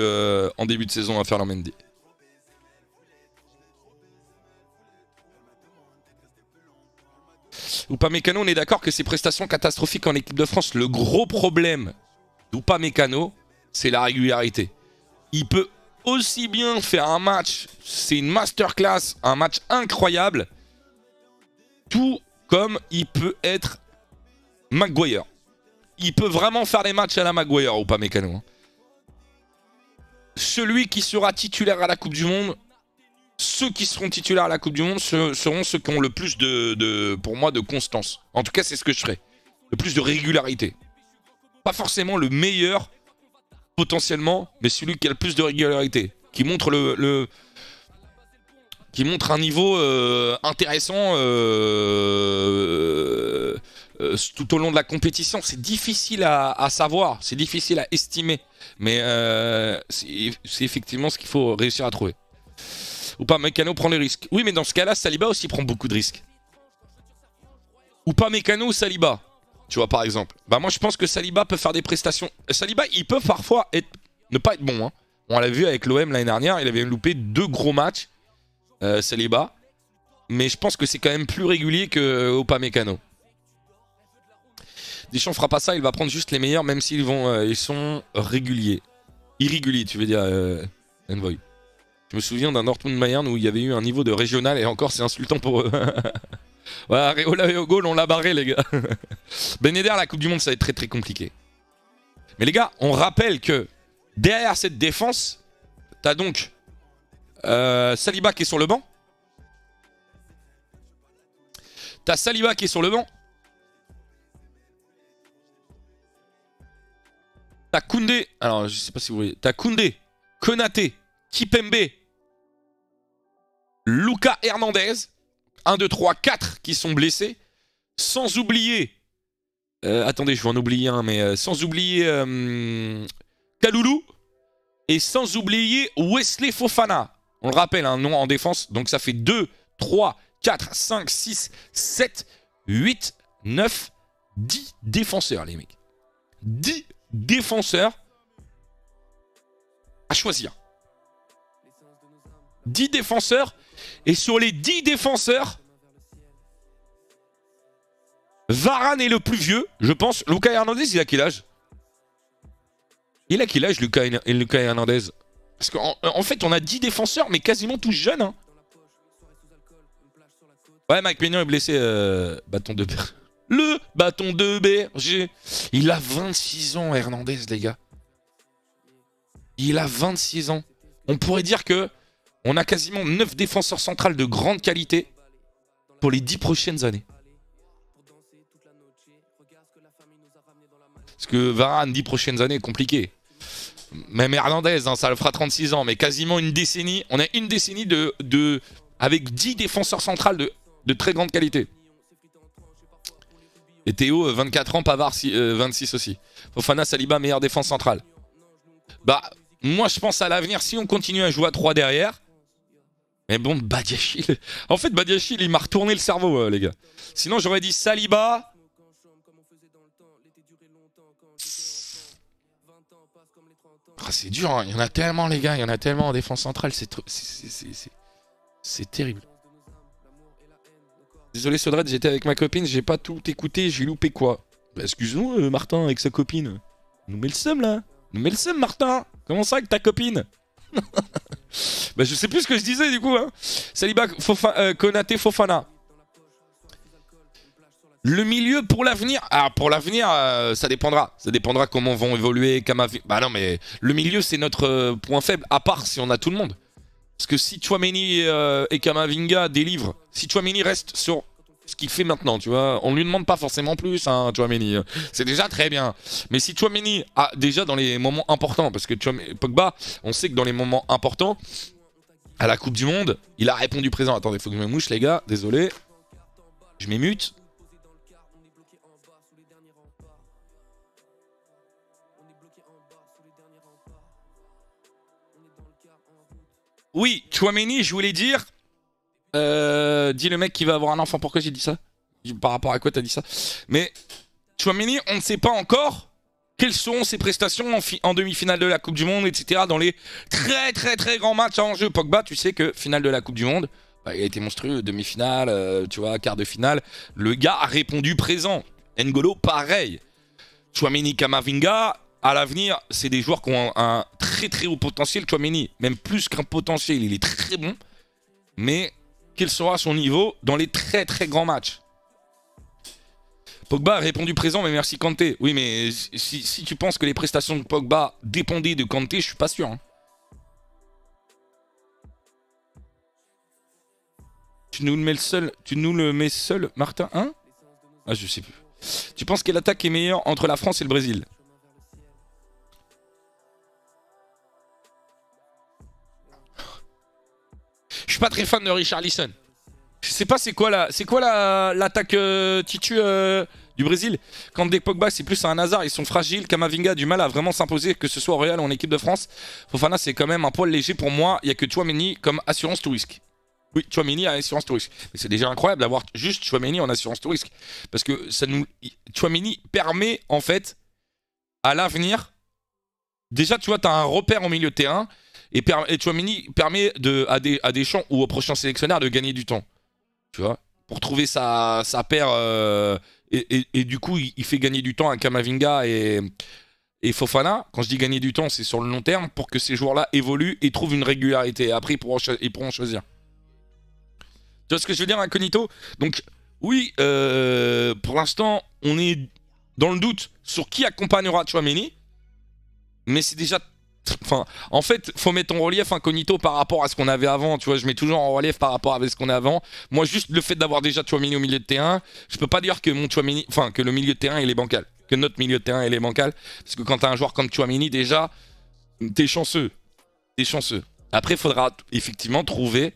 en début de saison à Ferland Mendy. Upamecano, on est d'accord que ses prestations catastrophiques en équipe de France, le gros problème d'Upamecano, c'est la régularité. Il peut aussi bien faire un match, c'est une masterclass, un match incroyable, tout comme il peut être Maguire. Il peut vraiment faire des matchs à la Maguire ou pas Mécano. Hein. Celui qui sera titulaire à la Coupe du Monde, ceux qui seront titulaires à la Coupe du Monde seront ceux qui ont le plus pour moi, de constance. En tout cas, c'est ce que je ferai. Le plus de régularité. Pas forcément le meilleur, potentiellement, mais celui qui a le plus de régularité. Qui montre qui montre un niveau intéressant tout au long de la compétition. C'est difficile à savoir, c'est difficile à estimer. Mais c'est effectivement ce qu'il faut réussir à trouver. Ou pas, Mécano prend les risques. Oui, mais dans ce cas-là, Saliba aussi prend beaucoup de risques. Ou pas Mécano ou Saliba. Tu vois, par exemple. Bah moi, je pense que Saliba peut faire des prestations. Saliba, il peut parfois ne pas être bon. Hein. On l'a vu avec l'OM l'année dernière. Il avait loupé 2 gros matchs. Saliba. Mais je pense que c'est quand même plus régulier que Upamecano. Deschamps fera pas ça. Il va prendre juste les meilleurs, même s'ils ils sont réguliers. Irréguliers, tu veux dire, Envoy. Je me souviens d'un Dortmund Bayern où il y avait eu un niveau de régional et encore c'est insultant pour eux. Ouais, Areola et Ogol, on l'a barré les gars. Ben Yedder, la Coupe du Monde, ça va être très très compliqué. Mais les gars, on rappelle que derrière cette défense, t'as donc Saliba qui est sur le banc. T'as Saliba qui est sur le banc. T'as Koundé, alors je sais pas si vous voyez, t'as Koundé, Konaté, Kipembe, Lucas Hernandez, 1, 2, 3, 4 qui sont blessés, sans oublier, attendez je vais en oublier un, mais sans oublier Kaloulou, et sans oublier Wesley Fofana, on le rappelle, un nom en défense, donc ça fait 2, 3, 4, 5, 6, 7, 8, 9, 10 défenseurs les mecs. 10 défenseurs à choisir. 10 défenseurs. Et sur les 10 défenseurs, Varane est le plus vieux, je pense. Lucas Hernandez, il a quel âge? Il a quel âge, Lucas Hernandez? Parce qu'en fait, on a 10 défenseurs, mais quasiment tous jeunes. Hein. Ouais, Mike Maignan est blessé. Bâton de berger. Le bâton de berger. Il a 26 ans, Hernandez, les gars. Il a 26 ans. On pourrait dire que on a quasiment 9 défenseurs centrales de grande qualité pour les 10 prochaines années. Parce que Varane, 10 prochaines années, compliqué. Même Hernandez, hein, ça le fera 36 ans, mais quasiment une décennie. On a une décennie avec 10 défenseurs centrales de très grande qualité. Et Théo, 24 ans, Pavard, 26 aussi. Fofana, Saliba, meilleure défense centrale. Bah, moi je pense à l'avenir, si on continue à jouer à 3 derrière. Mais bon, Badiachil. En fait, Badiachil, il m'a retourné le cerveau, les gars. Sinon, j'aurais dit Saliba. Oh, c'est dur, hein. Il y en a tellement, les gars. Il y en a tellement en défense centrale. C'est terrible. Désolé, Sodred, j'étais avec ma copine. J'ai pas tout écouté. J'ai loupé quoi? Bah, excuse-nous, Martin, avec sa copine. Nous met le seum, là. Nous met le seum, Martin. Comment ça avec ta copine? Bah je sais plus ce que je disais du coup hein. Saliba, Konaté, Fofana. Le milieu pour l'avenir. Ah pour l'avenir ça dépendra. Ça dépendra comment vont évoluer Kamavinga. Bah non mais le milieu c'est notre point faible. À part si on a tout le monde. Parce que si Tchouaméni et Kamavinga délivrent. Si Tchouaméni reste sur ce qu'il fait maintenant, tu vois, on lui demande pas forcément plus, hein, Tchouaméni. C'est déjà très bien. Mais si Tchouaméni a déjà dans les moments importants, parce que Pogba, on sait que dans les moments importants, à la Coupe du Monde, il a répondu présent. Attendez, faut que je me mouche, les gars. Désolé. Je m'émute. Oui, Tchouaméni, je voulais dire. Dis le mec qui va avoir un enfant. Pourquoi j'ai dit ça? Par rapport à quoi t'as dit ça? Mais Tchouaméni, on ne sait pas encore quelles seront ses prestations en demi-finale de la Coupe du Monde, etc. Dans les très très très grands matchs en jeu. Pogba, tu sais que finale de la Coupe du Monde, bah, il a été monstrueux. Demi-finale, tu vois, quart de finale. Le gars a répondu présent. N'Golo, pareil. Tchouaméni, Kamavinga, à l'avenir, c'est des joueurs qui ont un très très très haut potentiel, Tchouaméni. Même plus qu'un potentiel, il est très bon. Mais quel sera son niveau dans les très très grands matchs? Pogba a répondu présent, mais merci Kanté. Oui, mais si tu penses que les prestations de Pogba dépendaient de Kanté, je suis pas sûr. Hein. Tu nous le mets seul, Martin, hein? Ah, je sais plus. Tu penses quelle attaque est meilleure entre la France et le Brésil? Je suis pas très fan de Richarlison. Je sais pas c'est quoi l'attaque Titu du Brésil. Quand des Pogba c'est plus un hasard, ils sont fragiles. Camavinga a du mal à vraiment s'imposer, que ce soit au Real ou en équipe de France. Fofana c'est quand même un poil léger pour moi. Il n'y a que Tchouaméni comme assurance tout risque. Oui, Tchouaméni a assurance tout risque. Mais c'est déjà incroyable d'avoir juste Tchouaméni en assurance tout risque. Parce que Tchouaméni permet en fait à l'avenir. Déjà tu vois tu as un repère au milieu de terrain. Et Tchouaméni permet à Deschamps ou au prochain sélectionneur de gagner du temps. Tu vois, pour trouver sa paire. Et du coup, il fait gagner du temps à Camavinga et Fofana. Quand je dis gagner du temps, c'est sur le long terme pour que ces joueurs-là évoluent et trouvent une régularité. Et après, ils pourront choisir. Tu vois ce que je veux dire, Incognito? Donc, oui, pour l'instant, on est dans le doute sur qui accompagnera Tchouaméni. Mais c'est déjà... Enfin, en fait, faut mettre en relief Incognito par rapport à ce qu'on avait avant. Tu vois, je mets toujours en relief par rapport à ce qu'on a avant. Moi, juste le fait d'avoir déjà Tchouaméni au milieu de terrain, je peux pas dire que mon Tchouaméni, enfin, que le milieu de terrain il est bancal, que notre milieu de terrain il est bancal, parce que quand t'as un joueur comme Tchouaméni, déjà, t'es chanceux, Après, il faudra effectivement trouver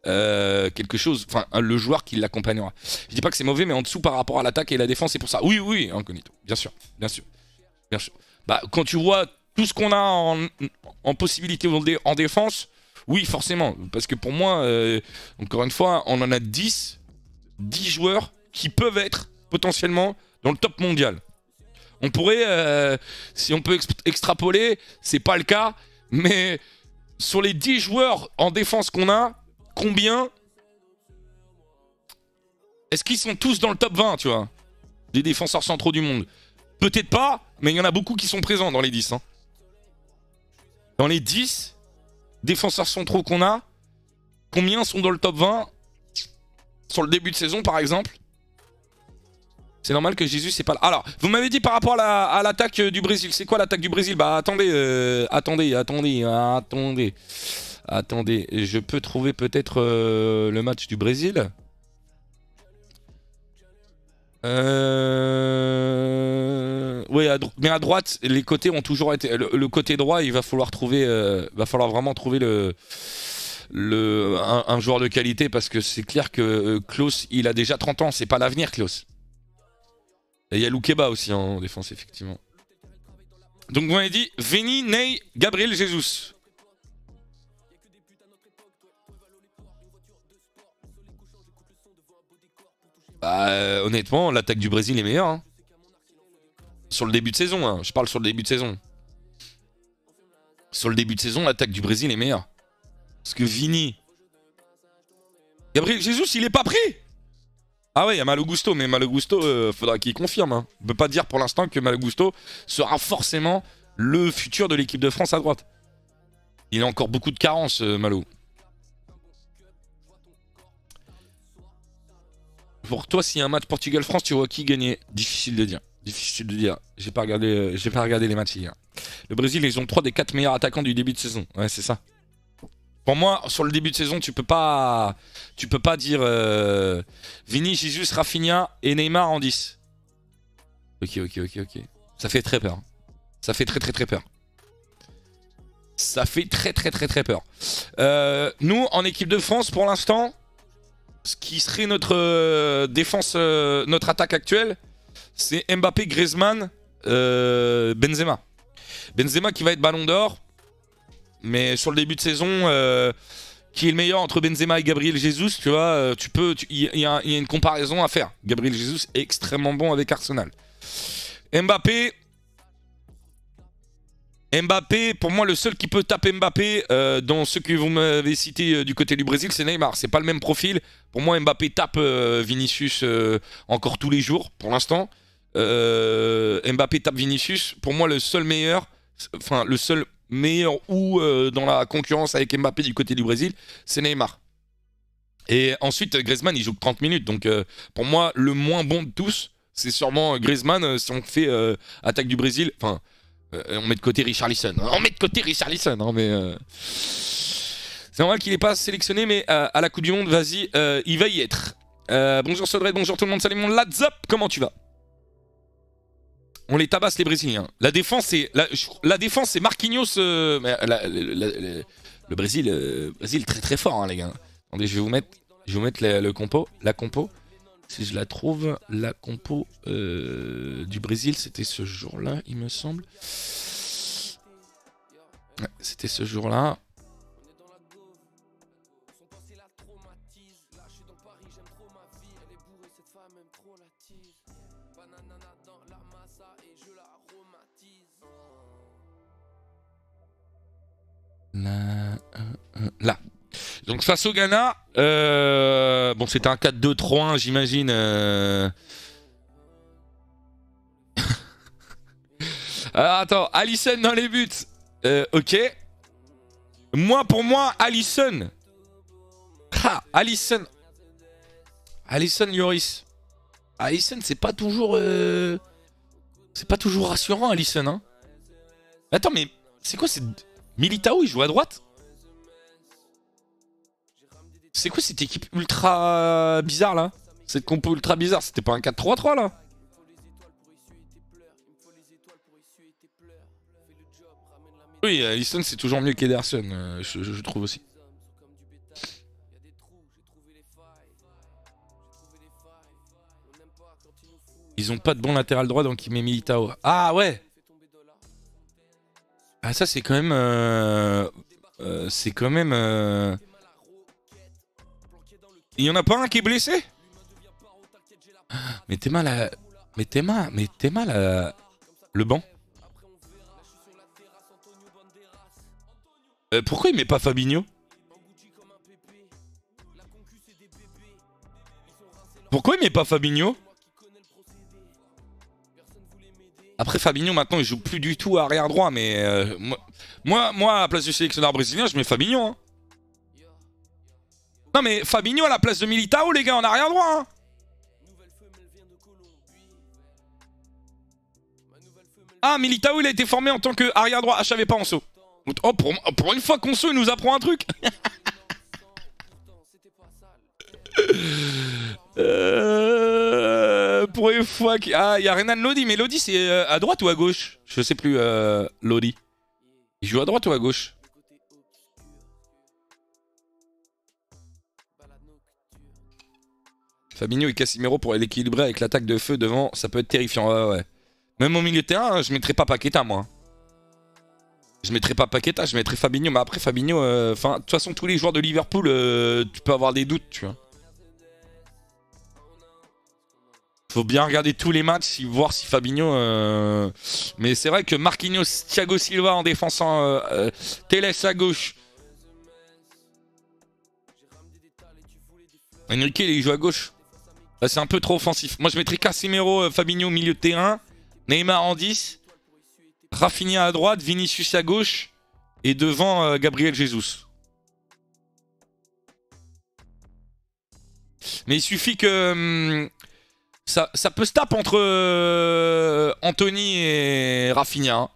quelque chose, enfin, le joueur qui l'accompagnera. Je dis pas que c'est mauvais, mais en dessous par rapport à l'attaque et la défense, c'est pour ça. Oui, Incognito, bien sûr. Bah, quand tu vois tout ce qu'on a en possibilité en défense, oui, forcément. Parce que pour moi, encore une fois, on en a 10 joueurs qui peuvent être potentiellement dans le top mondial. On pourrait, si on peut extrapoler, c'est pas le cas, mais sur les 10 joueurs en défense qu'on a, combien est-ce qu'ils sont tous dans le top 20, tu vois, des défenseurs centraux du monde? Peut-être pas, mais il y en a beaucoup qui sont présents dans les 10. Hein. Dans les 10 défenseurs centraux qu'on a, combien sont dans le top 20 sur le début de saison par exemple? C'est normal que Jésus c'est pas là. Alors, vous m'avez dit par rapport à l'attaque du Brésil. C'est quoi l'attaque du Brésil? Bah attendez. Je peux trouver peut-être le match du Brésil. Oui, mais à droite, les côtés ont toujours été. Le côté droit, il va falloir trouver. Va falloir vraiment trouver un joueur de qualité parce que c'est clair que Klose, il a déjà 30 ans. C'est pas l'avenir, Klose. Et il y a Loukeba aussi en défense, effectivement. Donc, vous m'avez dit Vini, Ney, Gabriel Jesus. Bah, honnêtement, l'attaque du Brésil est meilleure. Hein. Sur le début de saison, hein. Je parle sur le début de saison. Sur le début de saison, l'attaque du Brésil est meilleure. Parce que Vini... Gabriel Jesus, il est pas pris. Ah ouais, il y a Malo Gusto, mais Malo Gusto, faudra qu'il confirme. Hein. On peut pas dire pour l'instant que Malo Gusto sera forcément le futur de l'équipe de France à droite. Il a encore beaucoup de carences, Malo. Pour toi, s'il y a un match Portugal-France, tu vois qui gagner? Difficile de dire. Difficile de dire. J'ai pas regardé les matchs hier. Le Brésil, ils ont 3 des 4 meilleurs attaquants du début de saison. Ouais, c'est ça. Pour moi, sur le début de saison, tu peux pas dire Vini, Jesus, Rafinha et Neymar en 10. Ok. Ça fait très peur. Ça fait très peur. Ça fait très peur. Nous, en équipe de France, pour l'instant, ce qui serait notre défense, notre attaque actuelle, c'est Mbappé, Griezmann, Benzema. Benzema qui va être Ballon d'Or. Mais sur le début de saison, qui est le meilleur entre Benzema et Gabriel Jesus, tu vois, il y a une comparaison à faire. Gabriel Jesus est extrêmement bon avec Arsenal. Mbappé, pour moi, le seul qui peut taper Mbappé dans ceux que vous m'avez cités du côté du Brésil, c'est Neymar. C'est pas le même profil. Pour moi, Mbappé tape Vinicius encore tous les jours, pour l'instant. Mbappé tape Vinicius. Pour moi, le seul meilleur, enfin, le seul meilleur ou dans la concurrence avec Mbappé du côté du Brésil, c'est Neymar. Et ensuite, Griezmann, il joue que 30 minutes. Donc, pour moi, le moins bon de tous, c'est sûrement Griezmann si on fait attaque du Brésil. Enfin, on met de côté Richarlison. On met de côté Richarlison, hein, mais... C'est normal qu'il n'est pas sélectionné, mais à la Coupe du Monde, vas-y, il va y être. Bonjour Sodred, bonjour tout le monde, salut mon Ladzop, comment tu vas? On les tabasse les Brésiliens. La défense, c'est Marquinhos. Le Brésil très très fort, hein, les gars. Attendez, je vais vous mettre la compo. Si je la trouve, la compo du Brésil, c'était ce jour-là, il me semble. Ouais, c'était ce jour-là. Là. Donc face au Ghana, bon c'était un 4-2-3-1 j'imagine. Alors attends, Alisson dans les buts. Ok. Pour moi, Alisson. Alisson Lloris. Alisson, c'est pas toujours rassurant, Alisson. Hein. Attends, mais c'est quoi c'est Militao, il joue à droite? C'est quoi cette équipe ultra bizarre là? Cette compo ultra bizarre, c'était pas un 4-3-3 là? Oui, Alisson c'est toujours mieux qu'Ederson, je trouve aussi. Ils ont pas de bon latéral droit donc il met Militao. Ah ouais. Ah ça c'est quand même... Il y en a pas un qui est blessé? Mais t'es mal à... Le banc. Pourquoi il met pas Fabinho? Pourquoi il met pas Fabinho? Après Fabinho maintenant il joue plus du tout à arrière droit mais moi à la place du sélectionneur brésilien je mets Fabinho hein. Non mais Fabinho à la place de Militao les gars en arrière droit hein. Ah Militao il a été formé en tant que arrière droit. Ah je savais pas Anso. Oh pour une fois qu'Anso il nous apprend un truc. Pour une fois qu'il... Ah, il y a Renan Lodi, mais Lodi c'est à droite ou à gauche? Je sais plus, Lodi. Il joue à droite ou à gauche? Fabinho et Casimiro pour l'équilibrer avec l'attaque de feu devant, ça peut être terrifiant. Ouais. Même au milieu de terrain, je mettrais pas Paqueta moi. Je mettrais pas Paqueta, je mettrais Fabinho. Mais après Fabinho, de toute façon tous les joueurs de Liverpool, tu peux avoir des doutes, tu vois. Faut bien regarder tous les matchs, voir si Fabinho... Mais c'est vrai que Marquinhos, Thiago Silva en défensant Telles à gauche. Enrique, il joue à gauche. Là, c'est un peu trop offensif. Moi, je mettrais Casemiro, Fabinho au milieu de terrain. Neymar en 10. Rafinha à droite, Vinicius à gauche. Et devant, Gabriel Jesus. Mais il suffit que... Ça peut se taper entre Anthony et Rafinha.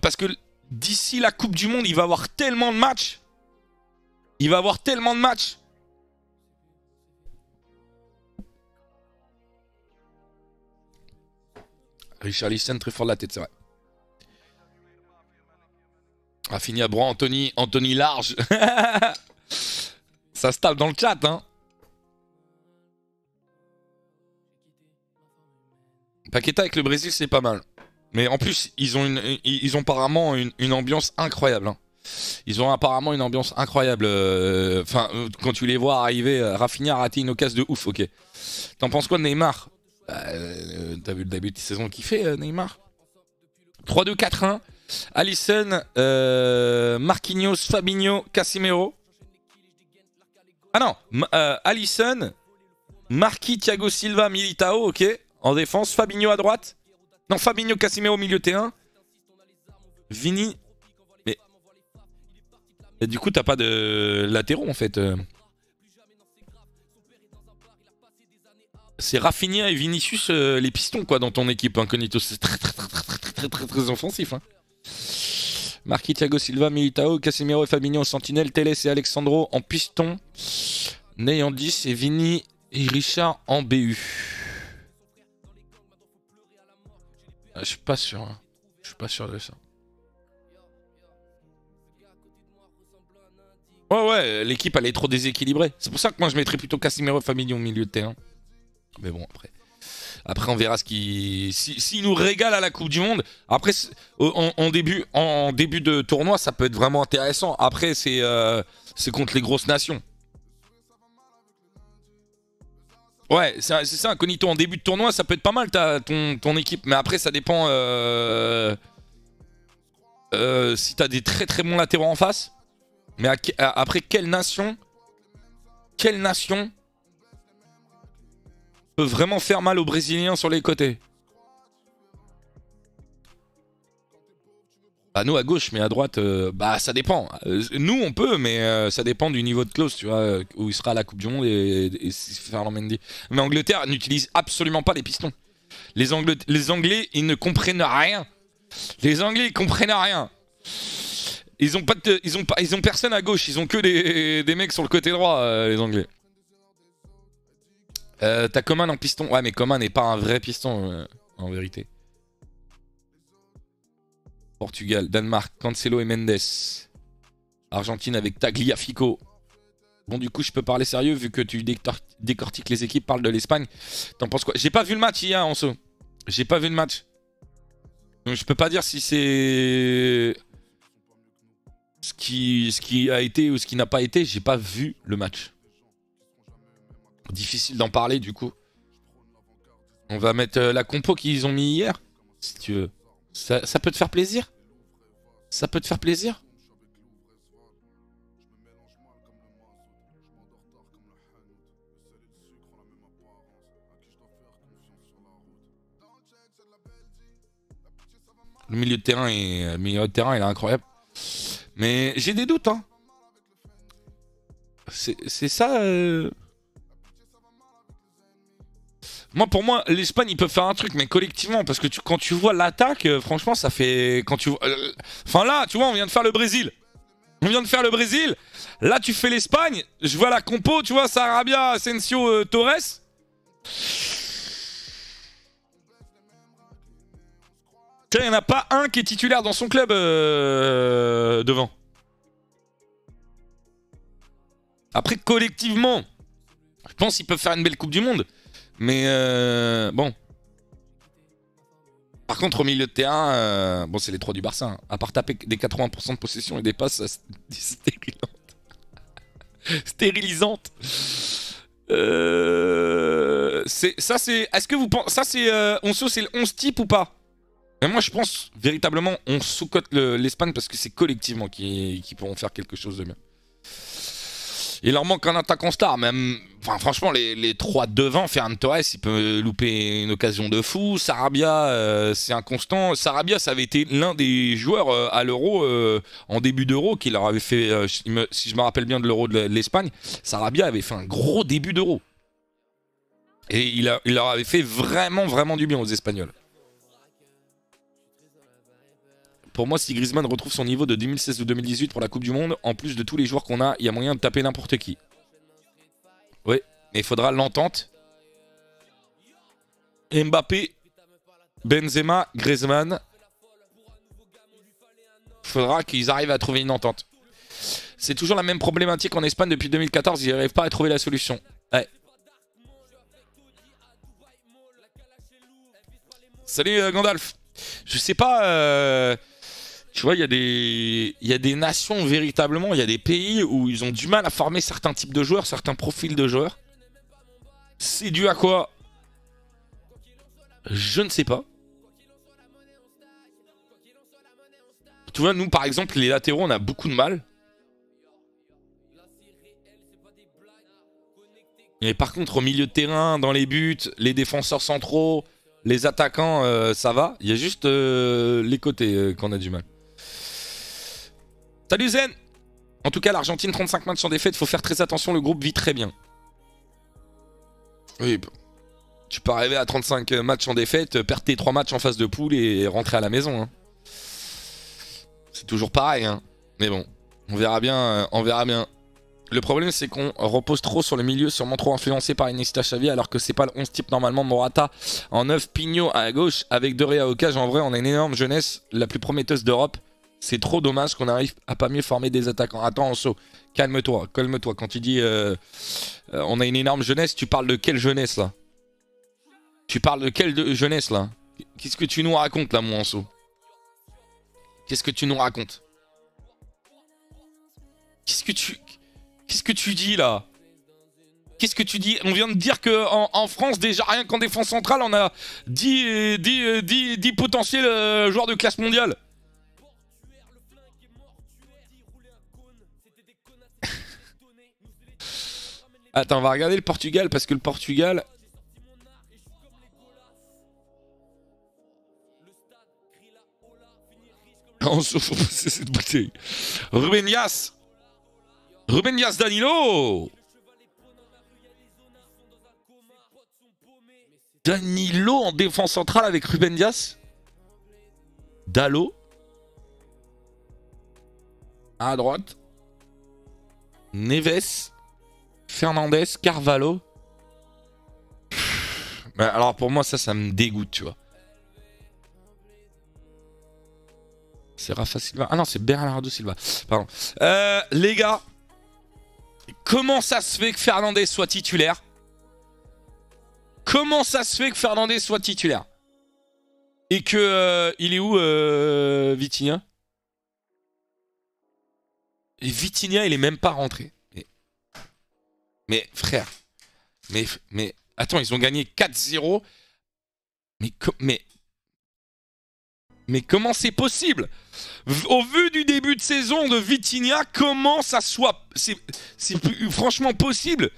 Parce que d'ici la Coupe du Monde, il va avoir tellement de matchs. Richarlison très fort de la tête, c'est vrai. Rafinha droit, Anthony large. Ça se tape dans le chat, hein. Paqueta avec le Brésil, c'est pas mal. Mais en plus, ils ont apparemment une ambiance incroyable. Hein. Ils ont apparemment une ambiance incroyable. Enfin, quand tu les vois arriver, Rafinha a raté une occasion de ouf, ok. T'en penses quoi de Neymar? T'as vu le début de saison qu'il fait, Neymar? 3-2-4-1. Alisson, Marquinhos, Fabinho, Casemiro. Ah non, Alisson, Marquis, Thiago Silva, Militao, ok. En défense, Fabinho à droite. Non, Fabinho, Casemiro au milieu de terrain. Vini. Mais. Et du coup, t'as pas de latéraux en fait. C'est Rafinha et Vinicius les pistons quoi dans ton équipe incognito. C'est très offensif. Hein. Marquis, Thiago Silva, Militao, Casemiro et Fabinho en sentinelle, Telles et Alexandro en piston, Ney en 10 et Vini et Richard en BU. Je suis pas sûr. Hein. Je suis pas sûr de ça. Ouais, l'équipe elle est trop déséquilibrée. C'est pour ça que moi je mettrais plutôt Casemiro et Fabinho au milieu de terrain. Mais bon, après on verra ce qui... S'il nous régale à la Coupe du Monde, après en début de tournoi, ça peut être vraiment intéressant. Après, c'est contre les grosses nations. Ouais, c'est ça, Incognito. En début de tournoi, ça peut être pas mal ton équipe. Mais après, ça dépend si t'as des très bons latéraux en face. Mais après, quelle nation peut vraiment faire mal aux Brésiliens sur les côtés? Bah nous à gauche, mais à droite, bah ça dépend. Nous on peut, mais ça dépend du niveau de Klose, tu vois, où il sera à la Coupe du Monde et Ferland Mendy. Mais Angleterre n'utilise absolument pas les pistons. Les Anglais, ils ne comprennent rien. Les Anglais, ils comprennent rien. Ils ont personne à gauche, ils ont que des mecs sur le côté droit, les Anglais. T'as Coman en piston. Ouais, mais Coman n'est pas un vrai piston, en vérité. Portugal, Danemark, Cancelo et Mendes. Argentine avec Tagliafico. Bon, du coup, je peux parler sérieux vu que tu décortiques les équipes, parle de l'Espagne. T'en penses quoi? J'ai pas vu le match hier, Anso. J'ai pas vu le match. Donc, je peux pas dire si c'est ce qui a été ou ce qui n'a pas été. J'ai pas vu le match. Difficile d'en parler du coup. On va mettre la compo qu'ils ont mis hier. Si tu veux. Ça peut te faire plaisir? Ça peut te faire plaisir? Le milieu de terrain il est incroyable. Mais j'ai des doutes hein. C'est ça Moi, pour moi, l'Espagne, ils peuvent faire un truc, mais collectivement, parce que quand tu vois l'attaque, franchement, ça fait... Enfin là, tu vois, on vient de faire le Brésil. Là, tu fais l'Espagne. Je vois la compo, tu vois, Sarabia, Asensio, Torres. Il n'y en a pas un qui est titulaire dans son club devant. Après, collectivement, je pense qu'ils peuvent faire une belle Coupe du Monde. Mais bon. Par contre, au milieu de terrain, bon, c'est les trois du Barça. Hein. À part taper des 80% de possession et des passes stérilisantes. Ça, c'est. Est-ce que vous pensez. Ça, c'est. C'est le 11 type ou pas? Mais moi, je pense véritablement, on sous-cote l'Espagne parce que c'est collectivement qui pourront faire quelque chose de bien. Il leur manque un attaquant star, même. Enfin, franchement, les trois devant, Ferran Torres, il peut louper une occasion de fou. Sarabia, c'est inconstant. Sarabia, ça avait été l'un des joueurs à l'Euro, en début d'Euro, qui leur avait fait, si je me rappelle bien de l'Euro de l'Espagne, Sarabia avait fait un gros début d'Euro. Et il leur avait fait vraiment du bien aux Espagnols. Pour moi, si Griezmann retrouve son niveau de 2016 ou 2018 pour la Coupe du Monde, en plus de tous les joueurs qu'on a, il y a moyen de taper n'importe qui. Oui, mais il faudra l'entente. Mbappé, Benzema, Griezmann. Il faudra qu'ils arrivent à trouver une entente. C'est toujours la même problématique en Espagne depuis 2014, ils n'arrivent pas à trouver la solution. Ouais. Salut Gandalf. Je sais pas... Tu vois, il y a des nations véritablement, il y a des pays où ils ont du mal à former certains types de joueurs, certains profils de joueurs. C'est dû à quoi? Je ne sais pas. Tu vois, nous par exemple, les latéraux, on a beaucoup de mal. Et par contre, au milieu de terrain, dans les buts, les défenseurs centraux, les attaquants, ça va. Il y a juste les côtés qu'on a du mal. Salut Zen. En tout cas, l'Argentine, 35 matchs sans défaite. Il faut faire très attention, le groupe vit très bien. Oui, tu peux arriver à 35 matchs en défaite, perdre tes 3 matchs en phase de poule et rentrer à la maison. Hein. C'est toujours pareil. Hein. Mais bon, on verra bien. On verra bien. Le problème, c'est qu'on repose trop sur le milieu, sûrement trop influencé par Iniesta Xavi, alors que c'est pas le 11 type normalement. Morata en 9, Pignot à gauche, avec Doria au cage. En vrai, on a une énorme jeunesse, la plus prometteuse d'Europe. C'est trop dommage qu'on arrive à pas mieux former des attaquants. Attends, Anso, calme-toi, calme-toi. Quand tu dis on a une énorme jeunesse, tu parles de quelle jeunesse là? Tu parles de quelle jeunesse là? Qu'est-ce que tu nous racontes là, mon Anso? Qu'est-ce que tu nous racontes? Qu'est-ce que tu dis là? Qu'est-ce que tu dis? On vient de dire qu'en France, déjà rien qu'en défense centrale, on a 10 potentiels joueurs de classe mondiale. Attends, on va regarder le Portugal parce que le Portugal... On se fout de cette bouteille. Ruben Dias. Ruben Dias Danilo. Danilo en défense centrale avec Ruben Dias. Dalo. À droite. Neves. Fernandez. Carvalho. Alors pour moi ça me dégoûte, tu vois. C'est Rafa Silva. Ah non, c'est Bernardo Silva. Pardon. Les gars, comment ça se fait que Fernandez soit titulaire? Comment ça se fait que Fernandez soit titulaire? Et que... il est où, Vitinha? Et Vitinha, il est même pas rentré. Mais frère. Mais attends, ils ont gagné 4-0. Mais comment c'est possible? Au vu du début de saison de Vitinha, comment ça soit... C'est franchement possible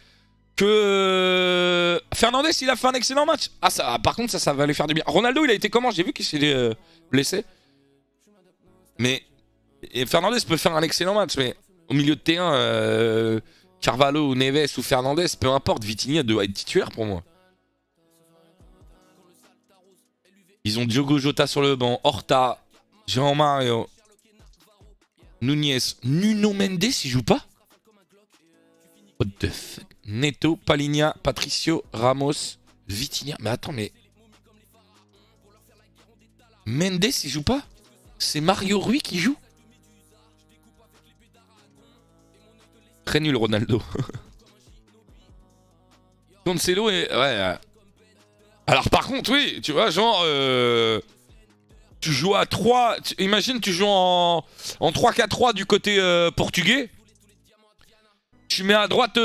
que... Fernandez, il a fait un excellent match. Ah, ça, par contre, ça va lui faire du bien. Ronaldo, il a été comment? J'ai vu qu'il s'est blessé. Mais... Et Fernandez peut faire un excellent match, mais au milieu de terrain, Carvalho ou Neves ou Fernandez, peu importe, Vitinha doit être titulaire pour moi. Ils ont Diogo Jota sur le banc, Horta, Jean Mario, Nunez, Nuno Mendes, il joue pas? What the fuck? Neto, Palinha, Patricio, Ramos, Vitinha. Mais attends, mais... Mendes, il joue pas? C'est Mario Rui qui joue? Très nul, Ronaldo. Cancelo est... Ouais... Alors par contre, oui, tu vois, genre... tu joues à 3... Imagine, tu joues en 3-4-3 du côté portugais. Tu mets à droite...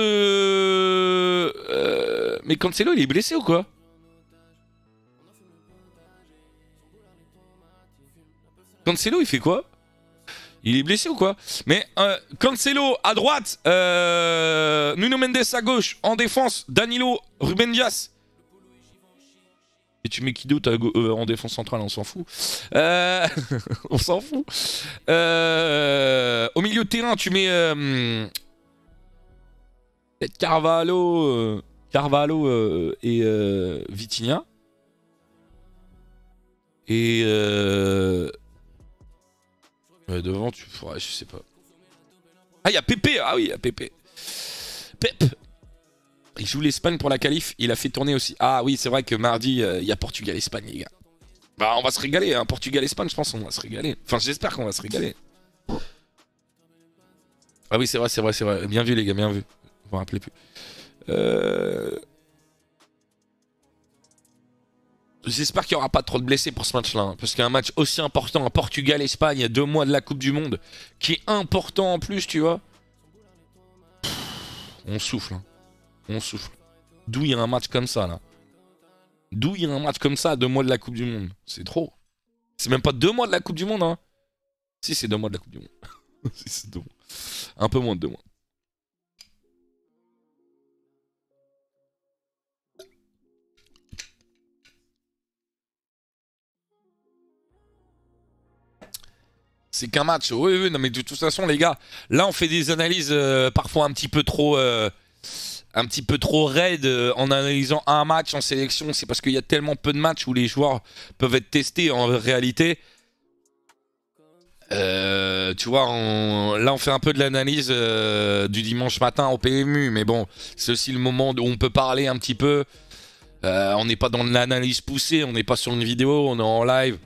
Mais Cancelo, il est blessé ou quoi? Cancelo, il fait quoi? Il est blessé ou quoi? Mais Cancelo à droite, Nuno Mendes à gauche, en défense, Danilo, Ruben Dias. Et tu mets qui d'autre en défense centrale? On s'en fout. On s'en fout. Au milieu de terrain, tu mets peut-être Carvalho et Vitinha. Et devant, tu feras, je sais pas. Ah, il y a Pepe. Ah oui, il y a Pepe. Pep. Il joue l'Espagne pour la qualif. Il a fait tourner aussi. Ah oui, c'est vrai que mardi, il y a Portugal-Espagne, les gars. Bah, on va se régaler. Hein. Portugal-Espagne, je pense qu'on va se régaler. Enfin, j'espère qu'on va se régaler. Ah oui, c'est vrai, c'est vrai, c'est vrai. Bien vu, les gars, bien vu. Vous vous rappelez plus. J'espère qu'il n'y aura pas trop de blessés pour ce match-là. Hein, parce qu'un match aussi important, un Portugal-Espagne, il y a 2 mois de la Coupe du Monde, qui est important en plus, tu vois. On souffle. Hein. On souffle. D'où il y a un match comme ça, là? D'où il y a un match comme ça à 2 mois de la Coupe du Monde? C'est trop. C'est même pas 2 mois de la Coupe du Monde, hein. Si, c'est 2 mois de la Coupe du Monde. Si, c'est 2 mois. Un peu moins de 2 mois. C'est qu'un match. Oui, oui, non, mais de toute façon, les gars, là, on fait des analyses parfois un petit peu trop raides en analysant un match en sélection. C'est parce qu'il y a tellement peu de matchs où les joueurs peuvent être testés en réalité. Tu vois, là, on fait un peu de l'analyse du dimanche matin au PMU. Mais bon, c'est aussi le moment où on peut parler un petit peu. On n'est pas dans de l'analyse poussée, on n'est pas sur une vidéo, on est en live.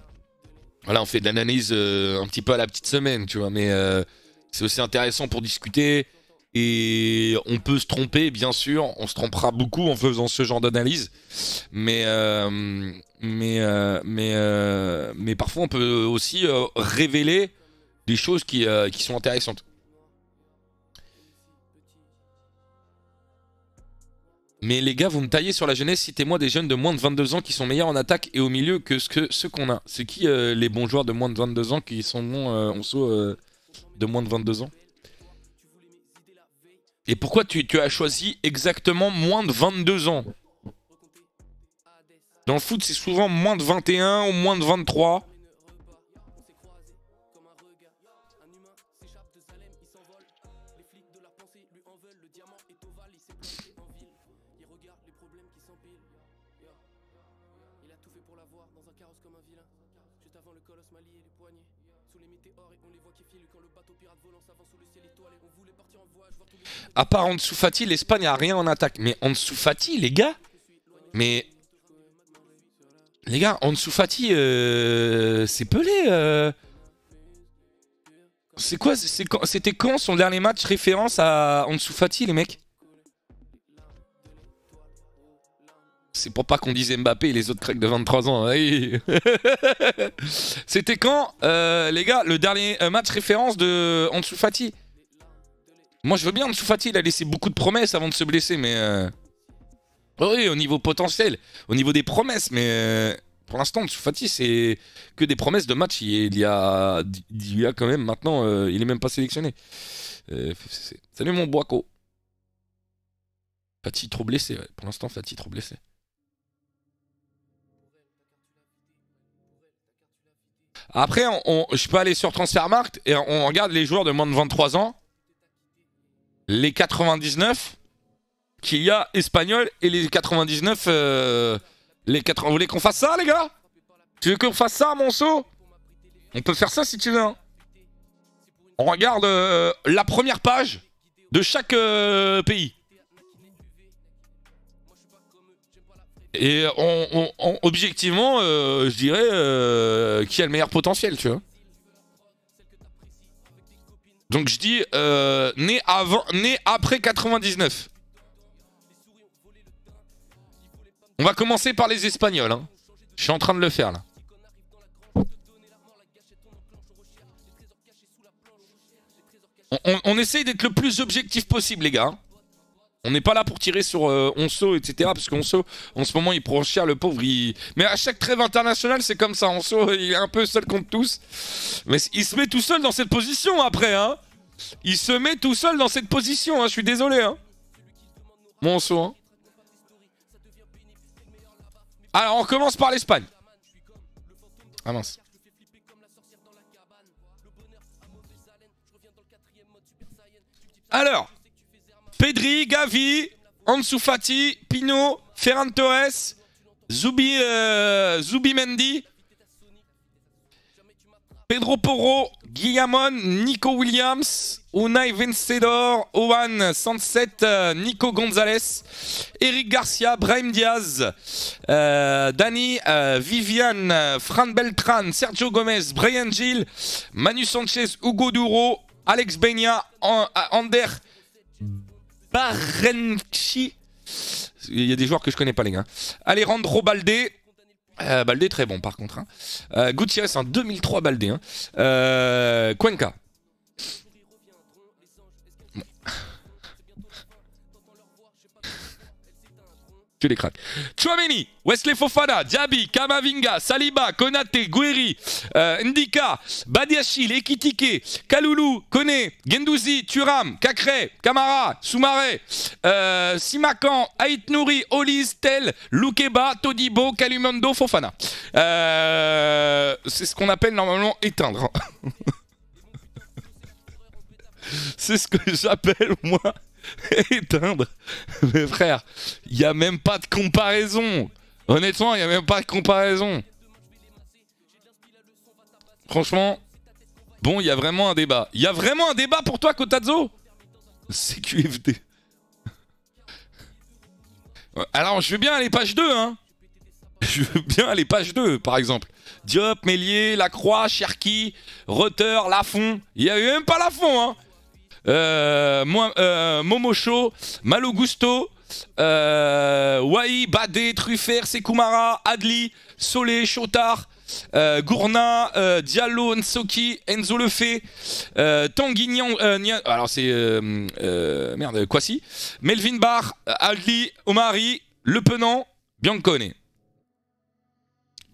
Voilà, on fait de l'analyse un petit peu à la petite semaine, tu vois, mais c'est aussi intéressant pour discuter. Et on peut se tromper, bien sûr, on se trompera beaucoup en faisant ce genre d'analyse. Mais parfois, on peut aussi révéler des choses qui sont intéressantes. Mais les gars, vous me taillez sur la jeunesse, citez-moi des jeunes de moins de 22 ans qui sont meilleurs en attaque et au milieu que ceux qu'on a. C'est qui les bons joueurs de moins de 22 ans qui sont bons en saut de moins de 22 ans? Et pourquoi tu as choisi exactement moins de 22 ans? Dans le foot, c'est souvent moins de 21 ou moins de 23. À part Ansu Fati, l'Espagne a rien en attaque. Mais Ansu Fati, les gars. Mais les gars, Ansu Fati, c'est Pelé. C'est quoi? C'était quand son dernier match référence à Ansu Fati, les mecs? C'est pour pas qu'on dise Mbappé et les autres cracks de 23 ans. Oui. C'était quand, les gars, le dernier match référence de Ansu Fati? Moi, je veux bien Ansu Fati, il a laissé beaucoup de promesses avant de se blesser, mais... Oui, au niveau potentiel, au niveau des promesses, mais... Pour l'instant, Ansu Fati, c'est que des promesses de match. Il y a quand même, maintenant, il est même pas sélectionné. Salut mon Boaco. Fati trop blessé, ouais. Pour l'instant, Fati trop blessé. Après, je peux aller sur Transfermarkt et on regarde les joueurs de moins de 23 ans. Les 99 qu'il y a espagnols et les 99 vous voulez qu'on fasse ça, les gars? Tu veux qu'on fasse ça, Monceau? On peut faire ça si tu veux, hein. On regarde la première page de chaque pays. Et objectivement, je dirais qui a le meilleur potentiel, tu vois. Donc je dis né après 99. On va commencer par les Espagnols, hein. Je suis en train de le faire là. On essaye d'être le plus objectif possible, les gars. On n'est pas là pour tirer sur Onso, etc. Parce qu'Onso, en ce moment, il prend cher, le pauvre. Mais à chaque trêve internationale, c'est comme ça. Onso, il est un peu seul contre tous. Mais il se met tout seul dans cette position après, hein. Il se met tout seul dans cette position, hein. Je suis désolé, hein. Mon Onso, hein. Alors, on commence par l'Espagne. Ah mince. Alors, Pedri, Gavi, Ansu Fati, Pino, Ferran Torres, Zubimendi, Pedro Porro, Guillamon, Nico Williams, Unai Vencedor, Owen Sanset, Nico Gonzalez, Eric Garcia, Brahim Diaz, Dani, Vivian, Fran Beltran, Sergio Gomez, Brian Gil, Manu Sanchez, Hugo Duro, Alex Benia, Ander Barenchi. Il y a des joueurs que je connais pas, les gars. Alejandro Balde. Balde très bon par contre, hein. Gutiérrez en 2003, Balde, hein. Cuenca. Bon. Tu les craques. Tchouameni, Wesley Fofana, Diaby, Kamavinga, Saliba, Konate, Gueri, Ndika, Badiachil, Ekitike, Kaloulou, Kone, Gendouzi, Thuram, Kakre, Kamara, Soumaré, Simakan, Aït Nouri, Olis, Tel, Loukeba, Todibo, Kalumondo, Fofana. C'est ce qu'on appelle normalement éteindre. C'est ce que j'appelle, moi, éteindre. Mais frère, il n'y a même pas de comparaison. Honnêtement, il n'y a même pas de comparaison. Franchement, bon, il y a vraiment un débat. Il y a vraiment un débat pour toi, Kotazzo? C'est QFD. Alors, je veux bien aller page 2, hein. Je veux bien aller page 2, par exemple. Diop, Mélier, Lacroix, Cherki, Reuter, Lafont. Il n'y a eu même pas Lafont, hein. Momocho, Malo Gusto, Wai, Badé, Truffert, Sekoumara, Adli, Solé, Chotard, Gourna, Diallo, Nsoki, Enzo Lefebvre, Tanguignan, alors c'est merde, Kwasi, Melvin Barr, Adli, Omari, Le Penant, Biancone.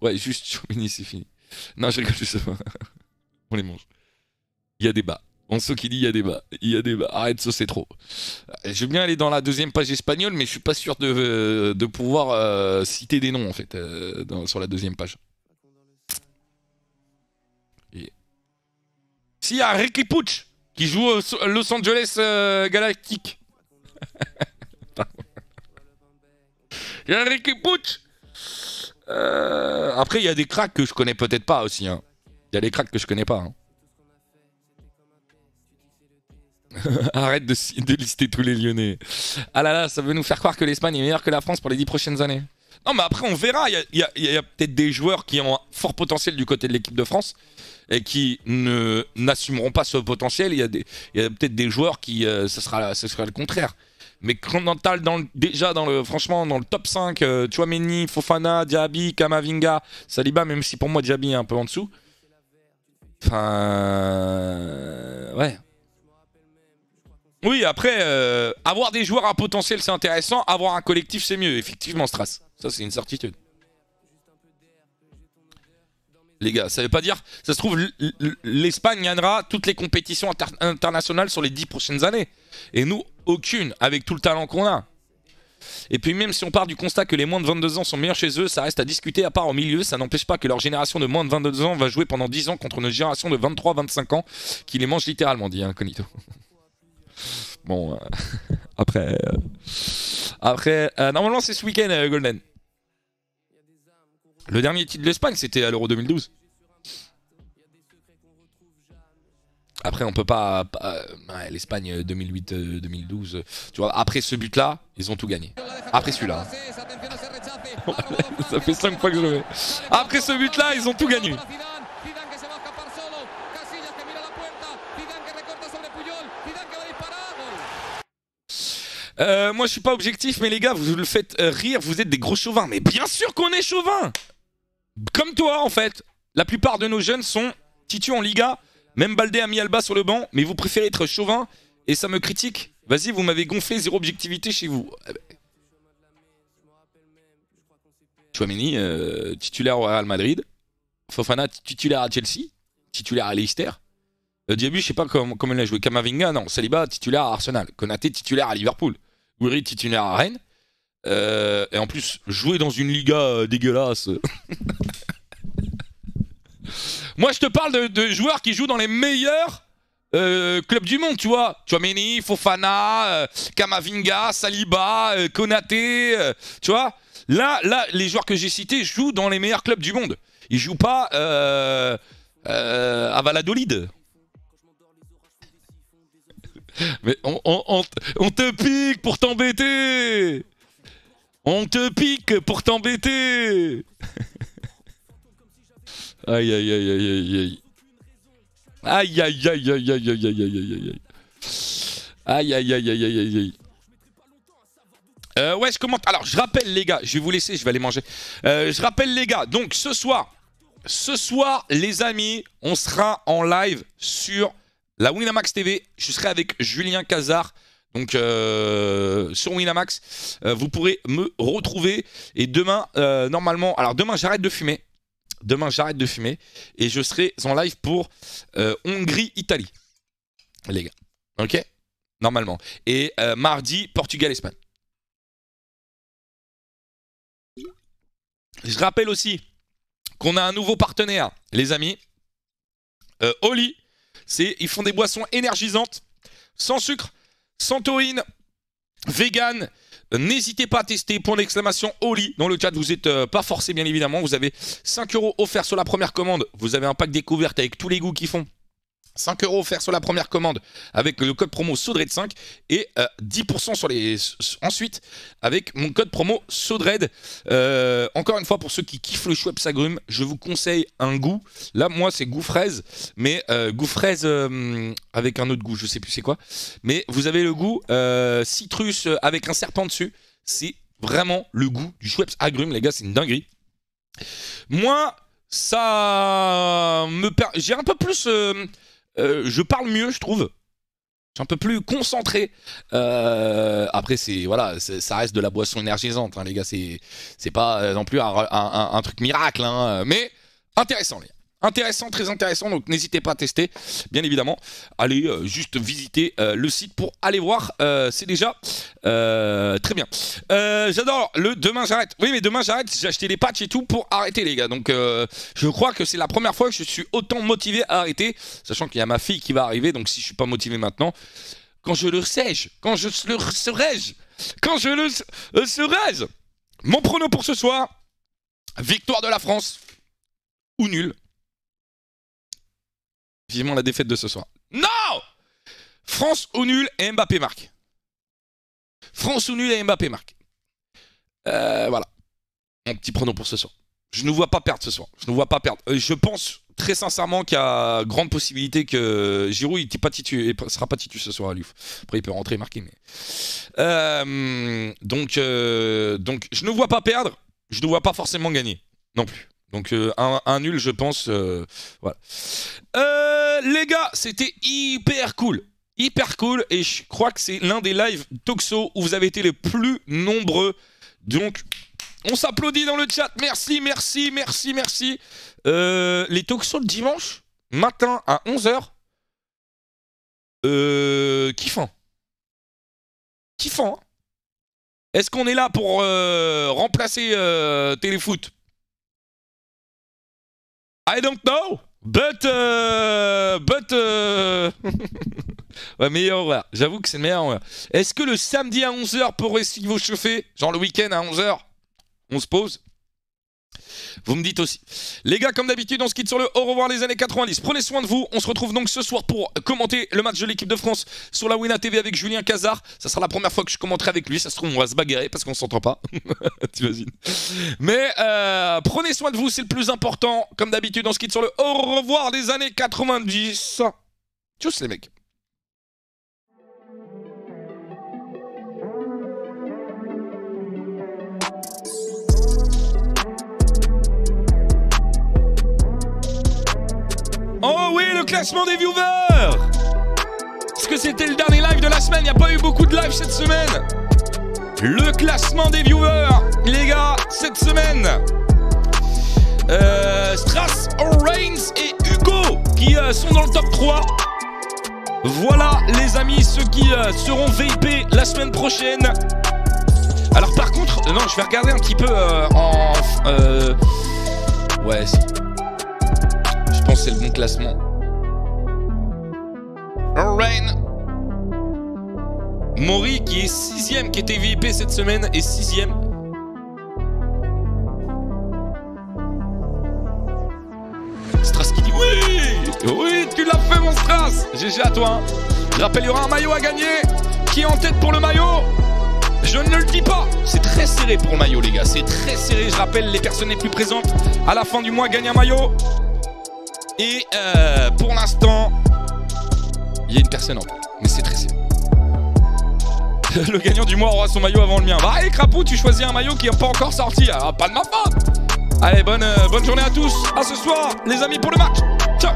Ouais, juste Chomini, c'est fini. Non, je rigole juste. On les mange. Il y a débat. On sait qu'il dit il y a débat. Il y a débat. Arrête, ça c'est trop. Je veux bien aller dans la deuxième page espagnole, mais je suis pas sûr de pouvoir citer des noms en fait sur la deuxième page. Et... Si, il y a Ricky Puig qui joue au Los Angeles Galactic. Il y a Ricky Puig. Après, il y a des cracks que je connais peut-être pas aussi. Hein. Il y a des cracks que je connais pas. Hein. Arrête de lister tous les Lyonnais. Ah là là, ça veut nous faire croire que l'Espagne est meilleure que la France pour les 10 prochaines années. Non, mais après, on verra. Il y a peut-être des joueurs qui ont un fort potentiel du côté de l'équipe de France et qui n'assumeront pas ce potentiel. Il y a peut-être des joueurs qui, ce sera le contraire. Mais quand on parle franchement, dans le top 5, Tchouaméni, Fofana, Diaby, Kamavinga, Saliba, même si pour moi Diaby est un peu en dessous. Enfin... ouais. Oui, après, avoir des joueurs à potentiel, c'est intéressant. Avoir un collectif, c'est mieux. Effectivement, Strass. Ça, c'est une certitude. Les gars, ça veut pas dire... Ça se trouve, l'Espagne gagnera toutes les compétitions internationales sur les 10 prochaines années. Et nous, aucune, avec tout le talent qu'on a. Et puis même si on part du constat que les moins de 22 ans sont meilleurs chez eux, ça reste à discuter à part au milieu. Ça n'empêche pas que leur génération de moins de 22 ans va jouer pendant 10 ans contre une génération de 23-25 ans qui les mange littéralement, dit Incognito. Bon, après, normalement c'est ce week-end, Golden. Le dernier titre de l'Espagne, c'était à l'Euro 2012. Après, on peut pas... ouais, l'Espagne 2008-2012, tu vois, après ce but-là, ils ont tout gagné. Après celui-là. Hein. Ça fait 5 fois que je le mets. Après ce but-là, ils ont tout gagné. Moi je suis pas objectif, mais les gars, vous le faites rire, vous êtes des gros chauvins. Mais bien sûr qu'on est chauvins. Comme toi en fait. La plupart de nos jeunes sont titus en Liga. Même Baldé a mis Alba sur le banc. Mais vous préférez être chauvin et ça me critique. Vas-y, vous m'avez gonflé, zéro objectivité chez vous. Tchouaméni, titulaire au Real Madrid. Fofana, titulaire à Chelsea. Titulaire à Leicester. Diaby, je sais pas comment il a joué. Kamavinga, non. Saliba, titulaire à Arsenal. Konaté, titulaire à Liverpool. Gouiri, titulaire à Rennes. Et en plus, jouer dans une Liga dégueulasse. Moi, je te parle de joueurs qui jouent dans les meilleurs clubs du monde, tu vois. Tchouaméni, Fofana, Kamavinga, Saliba, Konaté, tu vois. Là, les joueurs que j'ai cités jouent dans les meilleurs clubs du monde. Ils jouent pas à Valladolid. Mais on te pique pour t'embêter. On te pique pour t'embêter. Aïe aïe aïe aïe aïe aïe. Aïe aïe aïe aïe aïe aïe aïe aïe aïe. Aïe aïe aïe aïe aïe aïe aïe. Ouais, je commente. Alors, je rappelle les gars, je vais vous laisser, je vais aller manger. Je rappelle les gars, donc ce soir, les amis, on sera en live sur la Winamax TV. Je serai avec Julien Cazard. Donc sur Winamax, vous pourrez me retrouver. Et demain, normalement, alors demain j'arrête de fumer. Demain j'arrête de fumer. Et je serai en live pour Hongrie-Italie. Les gars. Ok? Normalement. Et mardi, Portugal-Espagne. Je rappelle aussi qu'on a un nouveau partenaire, les amis. Oli. Ils font des boissons énergisantes. sans sucre, sans taurine, vegan. N'hésitez pas à tester, point d'exclamation Oli. Dans le chat, vous n'êtes pas forcé, bien évidemment. Vous avez 5 € offerts sur la première commande. Vous avez un pack découverte avec tous les goûts qu'ils font. 5 € offerts sur la première commande avec le code promo SODRED5 et 10% sur les ensuite avec mon code promo SODRED. Encore une fois, pour ceux qui kiffent le Schweppes agrumes, je vous conseille un goût. Là, moi, c'est goût fraise, mais goût fraise avec un autre goût, je sais plus c'est quoi. Mais vous avez le goût citrus avec un serpent dessus. C'est vraiment le goût du Schweppes agrumes, les gars, c'est une dinguerie. Moi, ça me j'ai un peu plus... je parle mieux, je trouve. Je suis un peu plus concentré. Après, voilà, ça reste de la boisson énergisante, hein, les gars. C'est pas non plus un truc miracle, hein, mais intéressant, les gars. Intéressant, très intéressant. Donc, n'hésitez pas à tester, bien évidemment. Allez juste visiter le site pour aller voir. C'est déjà très bien. J'adore le demain j'arrête. Oui, mais demain j'arrête. J'ai acheté les patchs et tout pour arrêter, les gars. Donc, je crois que c'est la première fois que je suis autant motivé à arrêter. Sachant qu'il y a ma fille qui va arriver. Donc, si je suis pas motivé maintenant, quand je le sais-je, quand je le serai-je, quand je le serai-je. Mon prono pour ce soir, victoire de la France ou nul. Vivement la défaite de ce soir. Non! France ou nul et Mbappé marque. France ou nul et Mbappé marque. Voilà. Mon petit prono pour ce soir. Je ne vois pas perdre ce soir. Je ne vois pas perdre. Je pense très sincèrement qu'il y a grande possibilité que Giroud il sera pas titu ce soir à lui. Après il peut rentrer et marquer. Mais... donc je ne vois pas perdre. Je ne vois pas forcément gagner. Non plus. Donc un nul, je pense. Voilà. Les gars, c'était hyper cool. Hyper cool. Et je crois que c'est l'un des lives Toxo où vous avez été les plus nombreux. Donc, on s'applaudit dans le chat. Merci, merci, merci, merci. Les Toxo le dimanche matin à 11 h. Kiffant. Kiffant. Hein. Est-ce qu'on est là pour remplacer Téléfoot? I don't know, but ouais, meilleur horaire. J'avoue que c'est le meilleur horaire. Est-ce que le samedi à 11 h pourrait s'y vous chauffer? Genre le week-end à 11 h, on se pose? Vous me dites aussi. Les gars, comme d'habitude, on se quitte sur le au revoir les années 90. Prenez soin de vous. On se retrouve donc ce soir pour commenter le match de l'équipe de France sur la Wina TV avec Julien Cazard. Ça sera la première fois que je commenterai avec lui. Ça se trouve, on va se bagarrer parce qu'on s'entend pas. T'imagines. Mais prenez soin de vous, c'est le plus important. Comme d'habitude, on se quitte sur le au revoir des années 90. Tchuss les mecs. Oh oui, le classement des viewers! Est-ce que c'était le dernier live de la semaine? Il n'y a pas eu beaucoup de live cette semaine. Le classement des viewers, les gars, cette semaine. Strass, Reigns et Hugo qui sont dans le top 3. Voilà les amis, ceux qui seront VIP la semaine prochaine. Alors par contre, non, je vais regarder un petit peu ouais, si. Je pense que c'est le bon classement. Rain. Maury qui est 6ème, qui était VIP cette semaine, est 6ème. Strass qui dit oui! Oui, tu l'as fait mon Strass! GG à toi. Hein. Je rappelle, il y aura un maillot à gagner. Qui est en tête pour le maillot? Je ne le dis pas. C'est très serré pour le maillot, les gars. C'est très serré. Je rappelle, les personnes les plus présentes à la fin du mois gagnent un maillot. Et pour l'instant, il y a une personne en tête. Mais c'est très serré. Le gagnant du mois aura son maillot avant le mien. Bah allez Crapou, tu choisis un maillot qui n'est pas encore sorti. Alors, pas de ma faute. Allez, bonne journée à tous. À ce soir, les amis, pour le match. Ciao.